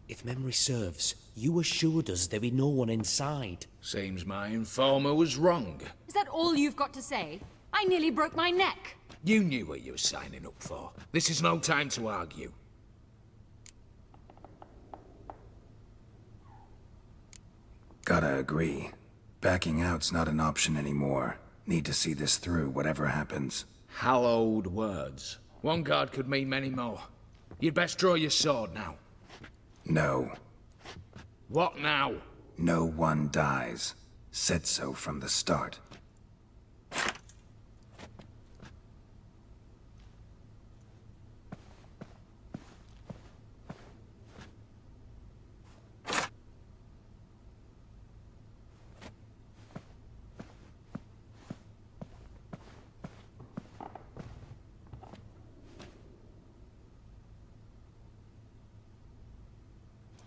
If memory serves, you assured us there be no one inside. Seems my informer was wrong. Is that all you've got to say? I nearly broke my neck. You knew what you were signing up for. This is no time to argue. Gotta agree. Backing out's not an option anymore. Need to see this through, whatever happens. Hallowed words. One guard could mean many more. You'd best draw your sword now. No. What now? No one dies. Said so from the start.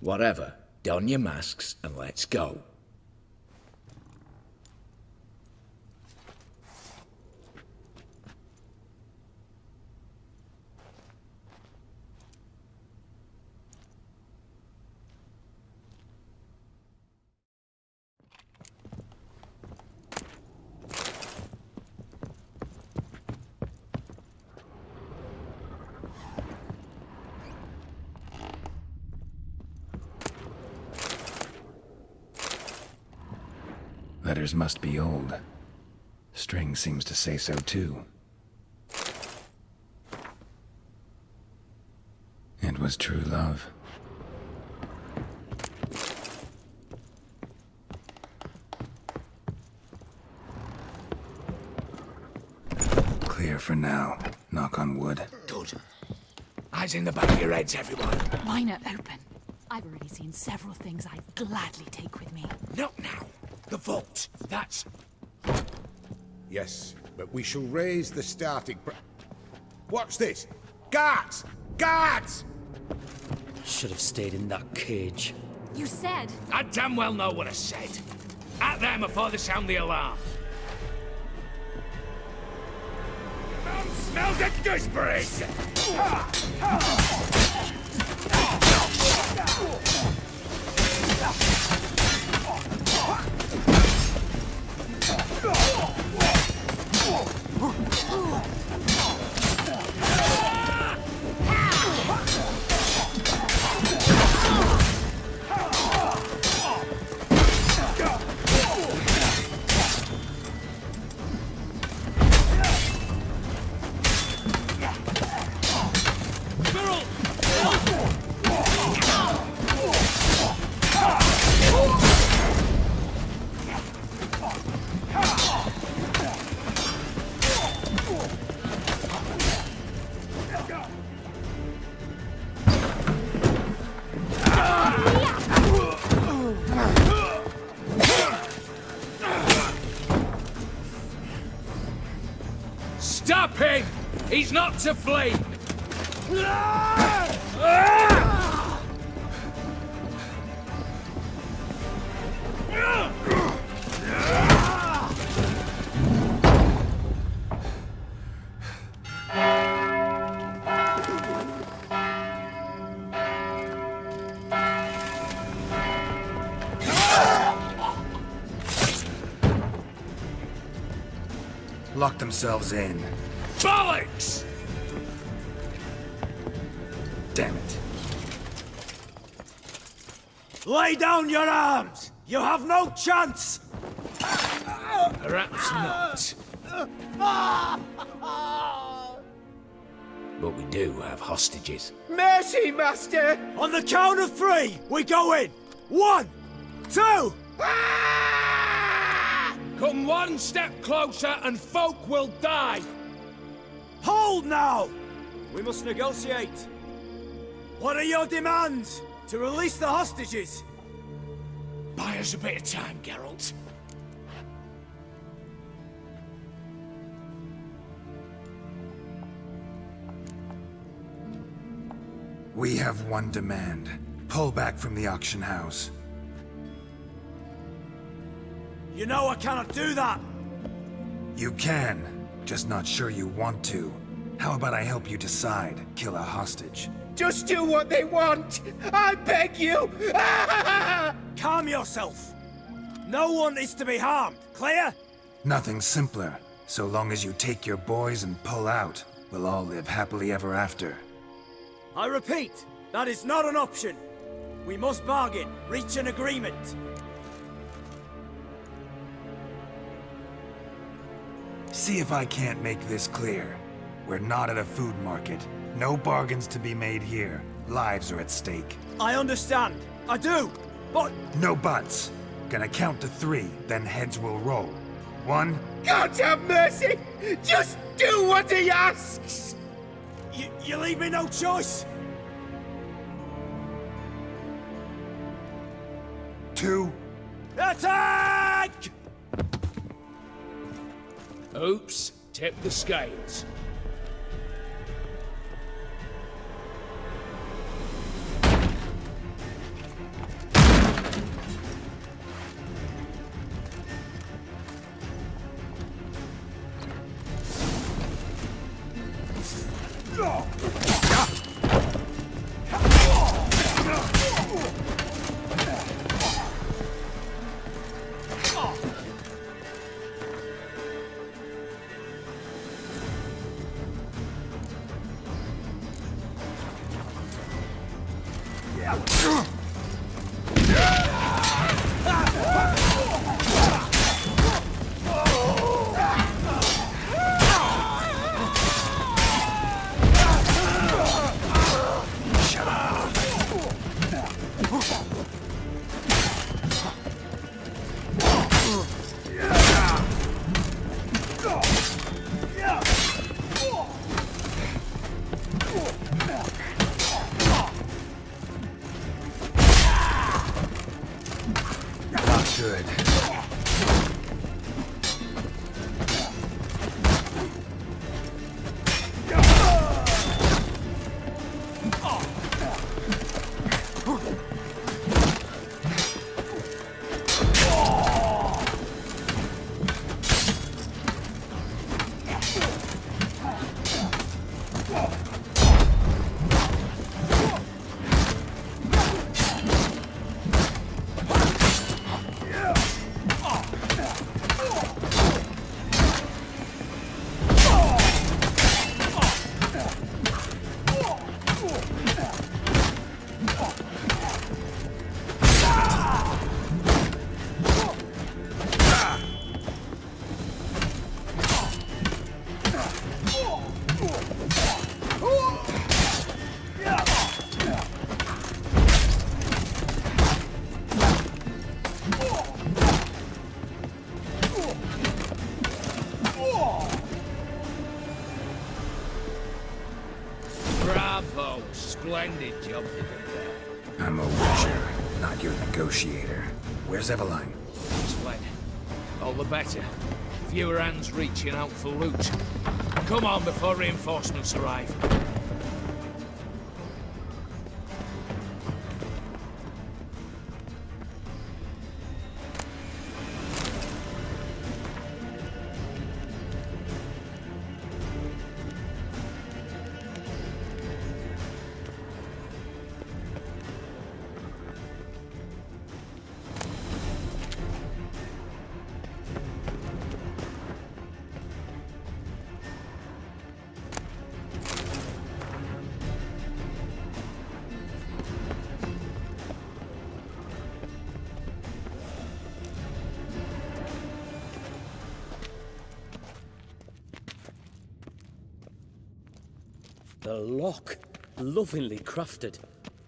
Whatever. Don your masks and let's go. Letters must be old. String seems to say so too. It was true love. Clear for now. Knock on wood. Good. Eyes in the back of your heads, everyone. Mine are open. I've already seen several things I'd gladly take with me. Not now. The vault. That's... Yes, but we shall raise the starting What's this? Guards! Guards! Should have stayed in that cage. You said... I damn well know what I said. At them before they sound the alarm. Smells of gooseberries! Stop him! He's not to flee! Lock themselves in. Bollocks! Damn it. Lay down your arms! You have no chance! Perhaps not. But we do have hostages. Mercy, Master! On the count of 3, we go in! 1, 2... Come one step closer and folk will die! Hold now! We must negotiate. What are your demands? To release the hostages? Buy us a bit of time, Geralt. We have one demand. Pull back from the auction house. You know I cannot do that! You can, just not sure you want to. How about I help you decide? Kill a hostage. Just do what they want! I beg you! Calm yourself! No one is to be harmed, clear? Nothing simpler. So long as you take your boys and pull out, we'll all live happily ever after. I repeat, that is not an option. We must bargain, reach an agreement. See if I can't make this clear. We're not at a food market. No bargains to be made here. Lives are at stake. I understand. I do. But... No buts. Gonna count to 3, then heads will roll. 1. God have mercy! Just do what he asks! You leave me no choice! 2. Attack! Oops, tip the scales. Good. Bravo, splendid job you did there. I'm a witcher, not your negotiator. Where's Eveline? Fled. All the better. Fewer hands reaching out for loot. Come on before reinforcements arrive. The lock. Lovingly crafted.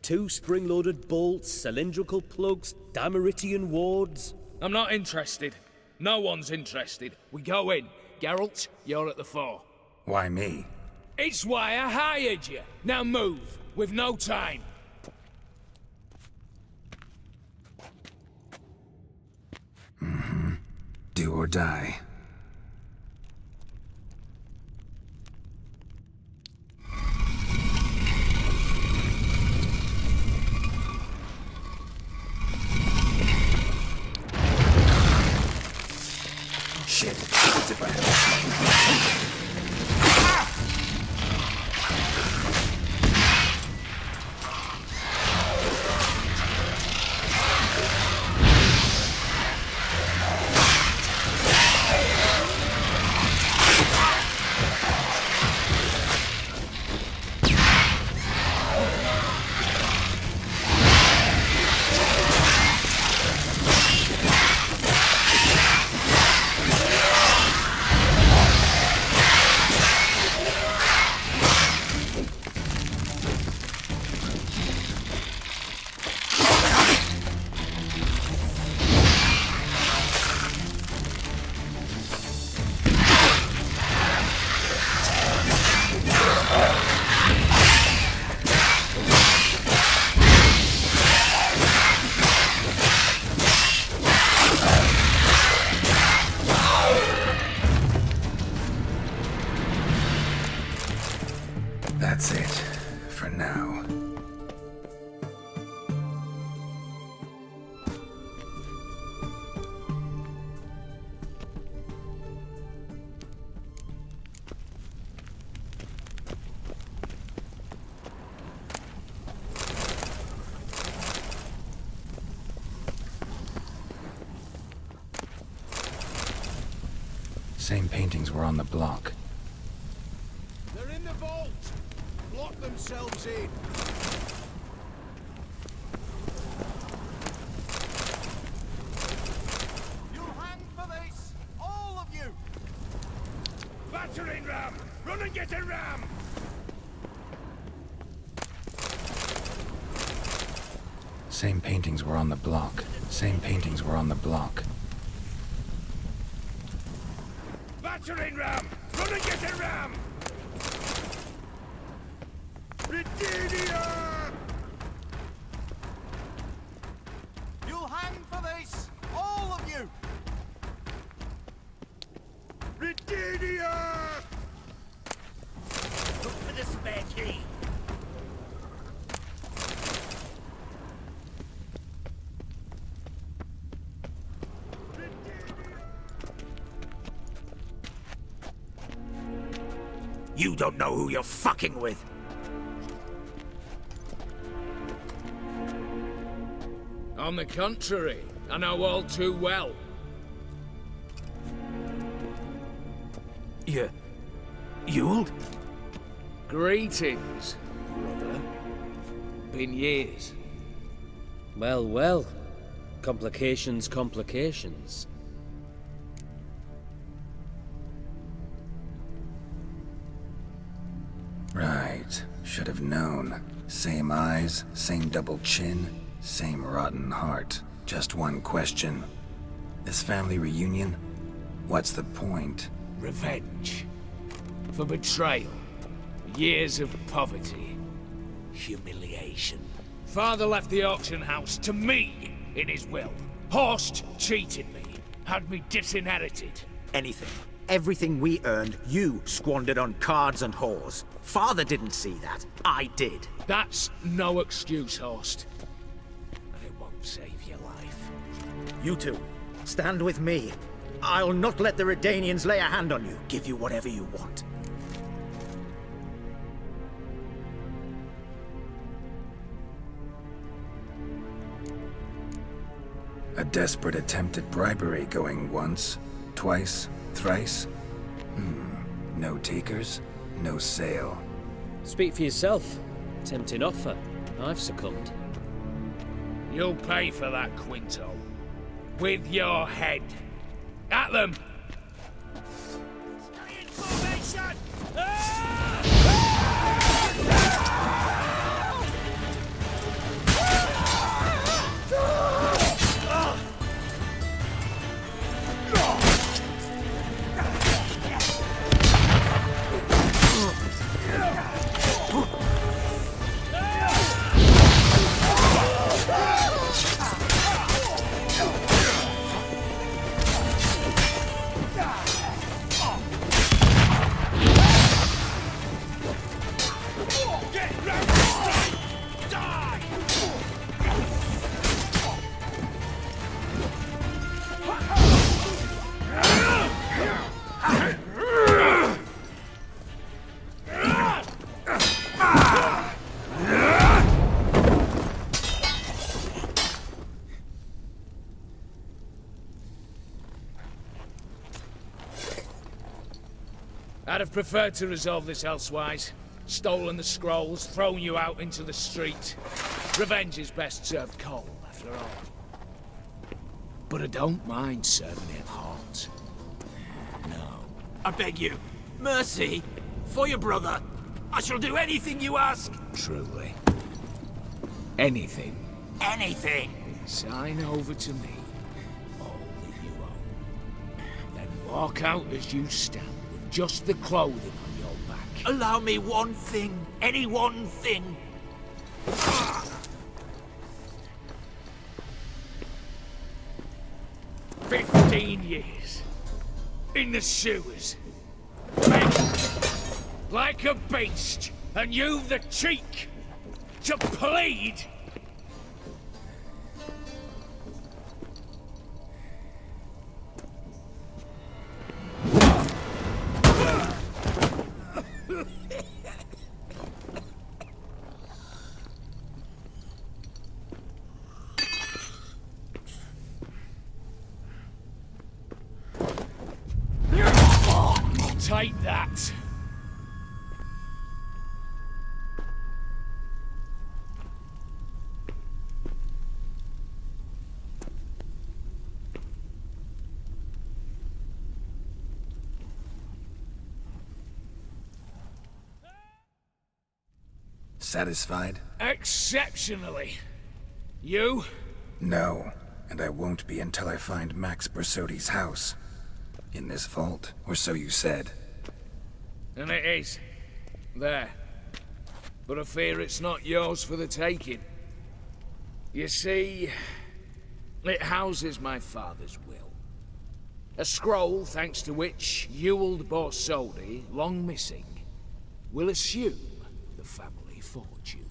2 spring-loaded bolts, cylindrical plugs, Dimeritian wards. I'm not interested. No one's interested. We go in. Geralt, you're at the fore. Why me? It's why I hired you. Now move. We've no time. Do or die. Shit. As if I had That's it, for now. Same paintings were on the block. They're in the vault! Lock themselves in! You'll hang for this! All of you! Battering ram! Run and get a ram! Same paintings were on the block. Same paintings were on the block. Battering ram! Run and get a ram! Britannia! You'll hang for this! All of you! Britannia! Look for the spare key. You don't know who you're fucking with. On the contrary, I know all too well. Yule? Greetings, brother. Been years. Well, well. Complications, complications. Right. Should have known. Same eyes, same double chin, same rotten heart. Just one question. This family reunion? What's the point? Revenge. For betrayal. Years of poverty. Humiliation. Father left the auction house to me in his will. Horst cheated me. Had me disinherited. Anything. Everything we earned, you squandered on cards and whores. Father didn't see that. I did. That's no excuse, Horst. And it won't save your life. You two, stand with me. I'll not let the Redanians lay a hand on you. Give you whatever you want. A desperate attempt at bribery going once, twice, thrice? No takers, no sale. Speak for yourself. Tempting offer. I've succumbed. You'll pay for that, Quinto. With your head. At them! Stay in formation! I'd have preferred to resolve this elsewise. Stolen the scrolls, thrown you out into the street. Revenge is best served cold, after all. But I don't mind serving it hot. No. I beg you. Mercy. For your brother. I shall do anything you ask. Truly. Anything. Anything. Sign over to me. All that you own. Then walk out as you stand, with just the clothing on your back. Allow me one thing. Any one thing. 15 years. In the sewers. Begging. Like a beast. And you've the cheek to plead? Take that. Satisfied? Exceptionally. You? No, and I won't be until I find Max Bersodi's house. In this vault, or so you said. And it is. There. But I fear it's not yours for the taking. You see, it houses my father's will. A scroll thanks to which Ewald Bersodi, long missing, will assume the family fortune.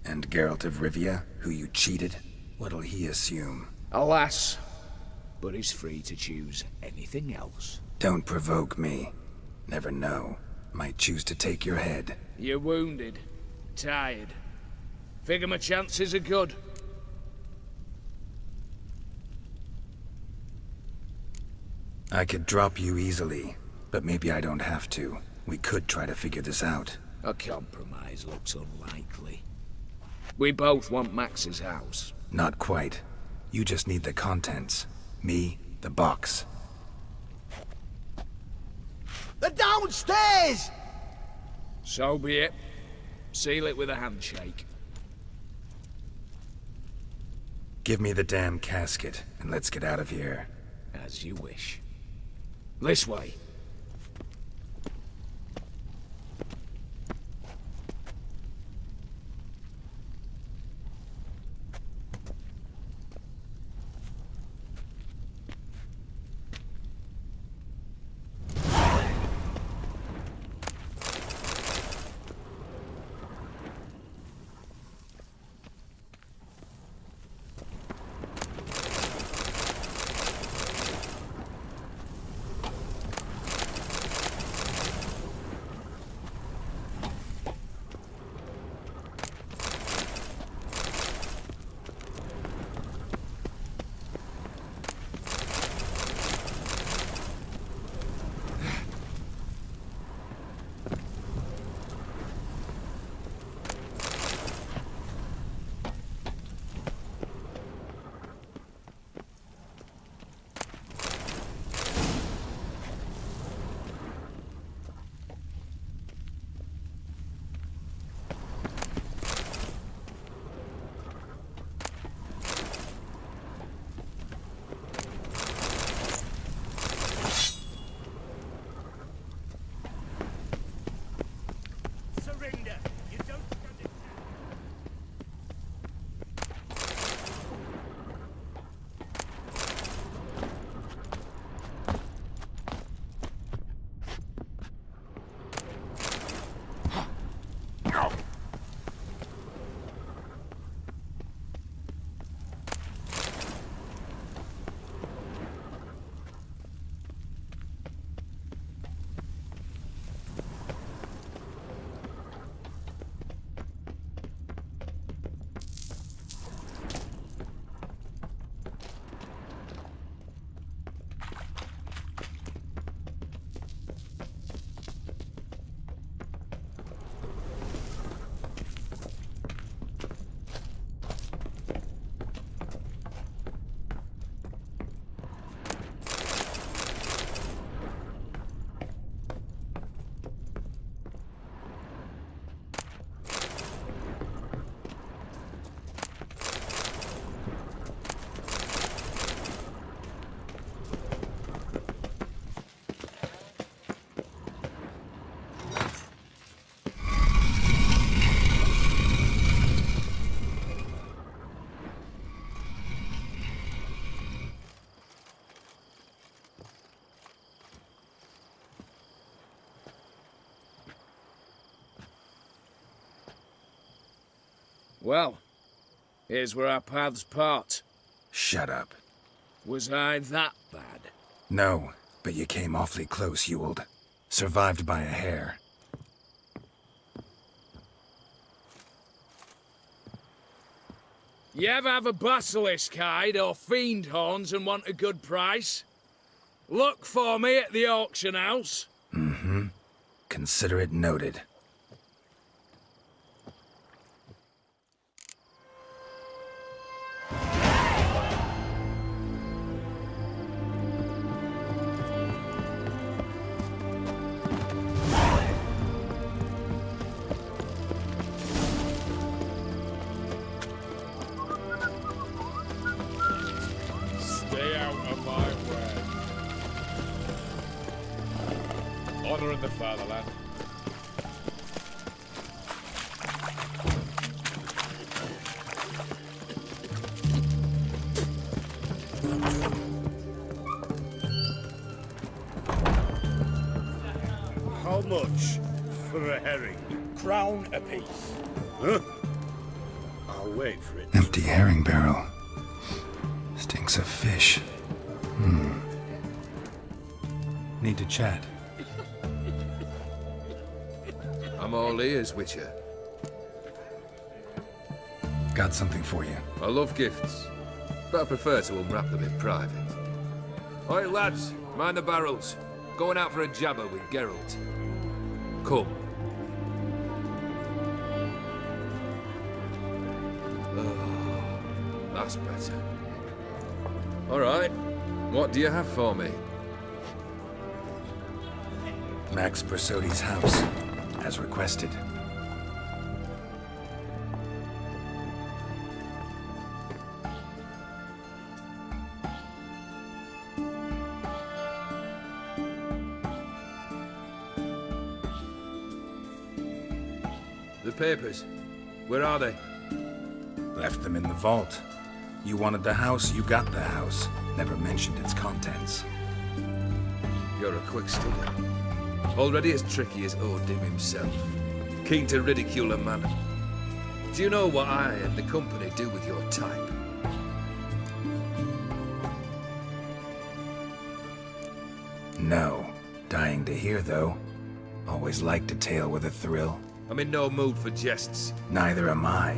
And Geralt of Rivia, who you cheated, what'll he assume? Alas, but he's free to choose anything else. Don't provoke me. Never know. Might choose to take your head. You're wounded. Tired. Figure my chances are good. I could drop you easily, but maybe I don't have to. We could try to figure this out. A compromise looks unlikely. We both want Max's house. Not quite. You just need the contents. Me, the box. They're downstairs! So be it. Seal it with a handshake. Give me the damn casket, and let's get out of here. As you wish. This way. Well, here's where our paths part. Shut up. Was I that bad? No, but you came awfully close, Ewald. Survived by a hair. You ever have a basilisk hide or fiend horns and want a good price? Look for me at the auction house. Mm-hmm. Consider it noted. Stay out of my way. Honor in the fatherland. How much for a herring? Crown apiece. Huh? I'll wait for it. Empty herring barrel. Stinks of fish. Need to chat. I'm all ears, Witcher. Got something for you. I love gifts, but I prefer to unwrap them in private. Oi, lads, mind the barrels. Going out for a jabber with Geralt. Come. Oh, that's better. All right, what do you have for me? Max Bersodi's house, as requested. The papers, where are they? Left them in the vault. You wanted the house, you got the house. Never mentioned its contents. You're a quick study. Already as tricky as Odin himself. Keen to ridicule a man. Do you know what I and the company do with your type? No. Dying to hear, though. Always liked a tale with a thrill. I'm in no mood for jests. Neither am I.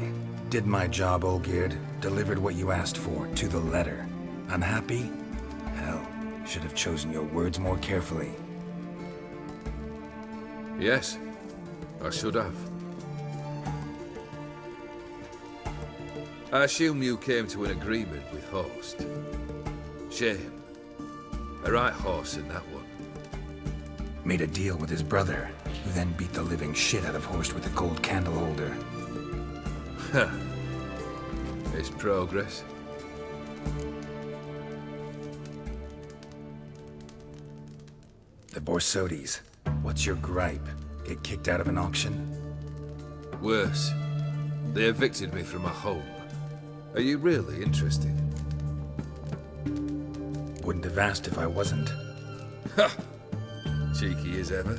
Did my job, Olgierd. Delivered what you asked for, to the letter. Unhappy? Hell, should have chosen your words more carefully. Yes, I should have. I assume you came to an agreement with Horst. Shame. A right horse in that one. Made a deal with his brother, who then beat the living shit out of Horst with a gold candle holder. Huh. It's progress. The Borsodis. What's your gripe? Get kicked out of an auction? Worse. They evicted me from my home. Are you really interested? Wouldn't have asked if I wasn't. Ha! Cheeky as ever.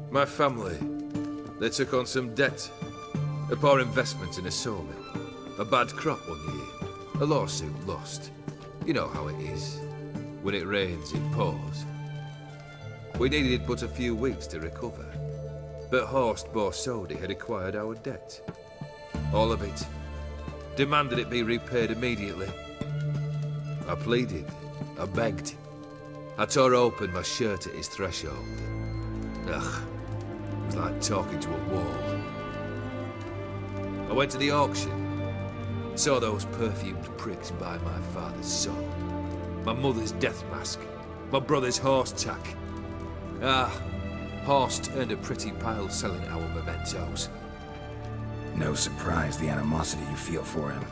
My family, they took on some debt. A poor investment in a sawmill. A bad crop one year. A lawsuit lost. You know how it is. When it rains, it pours. We needed but a few weeks to recover. But Horst Borsodi had acquired our debt. All of it. Demanded it be repaid immediately. I pleaded. I begged. I tore open my shirt at his threshold. Ugh. It was like talking to a wall. I went to the auction. Saw those perfumed pricks buy my father's soul. My mother's death mask. My brother's horse tack. Ah, Horst earned a pretty pile selling our mementos. No surprise the animosity you feel for him.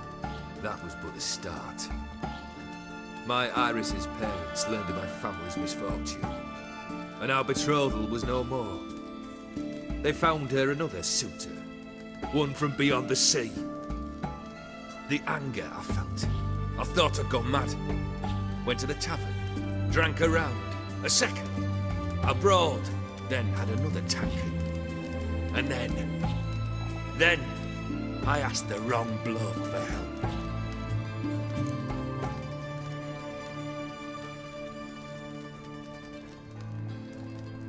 That was but the start. My Iris's parents learned of my family's misfortune, and our betrothal was no more. They found her another suitor, one from beyond the sea. The anger I felt, I thought I'd gone mad. Went to the tavern, drank a round, a second, abroad, then had another tankard. And then I asked the wrong bloke for help.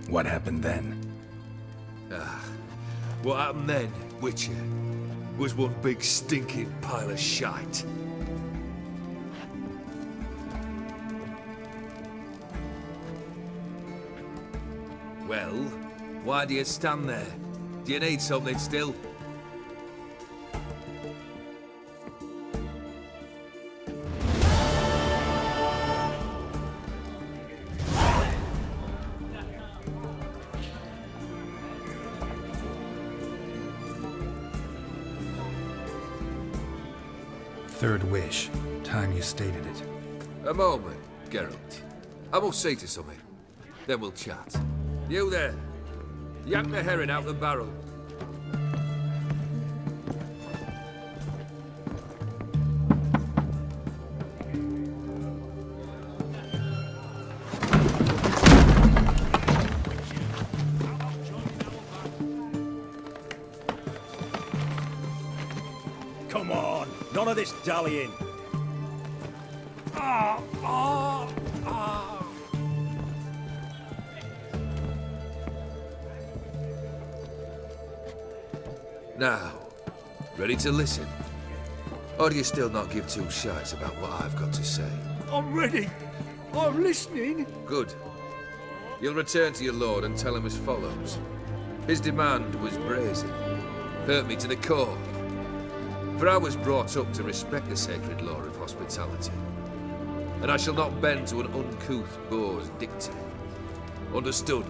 What happened then? What happened then, Witcher, was one big stinking pile of shite. Well, why do you stand there? Do you need something still? Third wish. Time you stated it. A moment, Geralt. I must see to something. Then we'll chat. You there. Yank the herring out the barrel. Come on, none of this dallying. Now, ready to listen? Or do you still not give two shites about what I've got to say? I'm ready. I'm listening. Good. You'll return to your lord and tell him as follows. His demand was brazen. Hurt me to the core. For I was brought up to respect the sacred law of hospitality. And I shall not bend to an uncouth boor's dictate. Understood?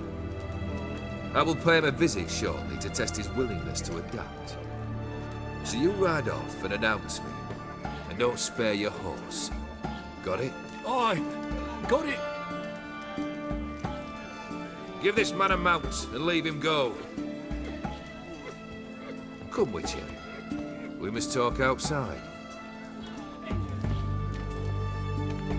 I will pay him a visit shortly to test his willingness to adapt. So you ride off and announce me. And don't spare your horse. Got it? Aye, got it. Give this man a mount and leave him go. Come, Witcher. We must talk outside.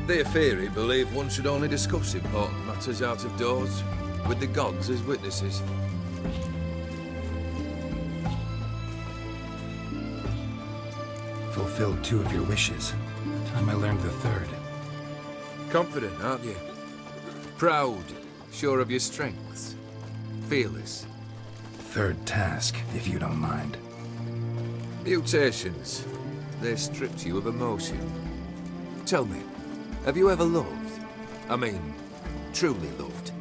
The Aetheri believe one should only discuss important matters out of doors, with the gods as witnesses. Fulfilled 2 of your wishes. Time I learned the 3rd. Confident, aren't you? Proud, sure of your strengths. Fearless. 3rd task, if you don't mind. Mutations. They stripped you of emotion. Tell me, have you ever loved? I mean, truly loved?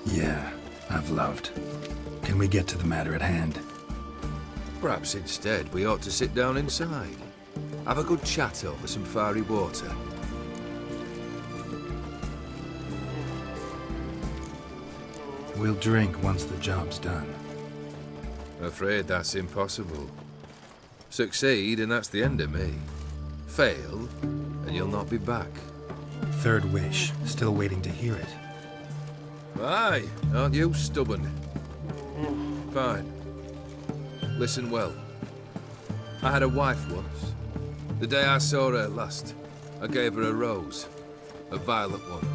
Yeah, I've loved. Can we get to the matter at hand? Perhaps instead we ought to sit down inside. Have a good chat over some fiery water. We'll drink once the job's done. Afraid that's impossible. Succeed and that's the end of me. Fail and you'll not be back. 3rd wish. Still waiting to hear it. Aye, aren't you stubborn? Fine. Listen well. I had a wife once. The day I saw her last, I gave her a rose. A violet one.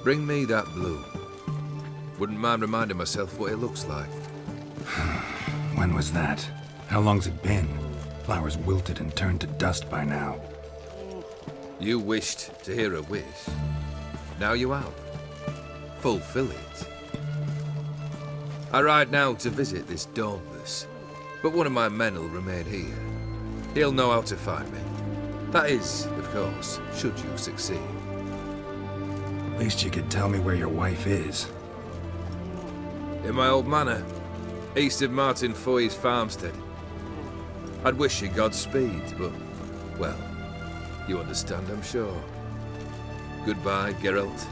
Bring me that blue. Wouldn't mind reminding myself what it looks like. When was that? How long's it been? Flowers wilted and turned to dust by now. You wished to hear a wish. Now you have. Fulfill it. I ride now to visit this Dauntless, but one of my men will remain here. He'll know how to find me. That is, of course, should you succeed. At least you could tell me where your wife is. In my old manor, east of Martin Foy's farmstead. I'd wish you Godspeed, but, well, you understand, I'm sure. Goodbye, Geralt.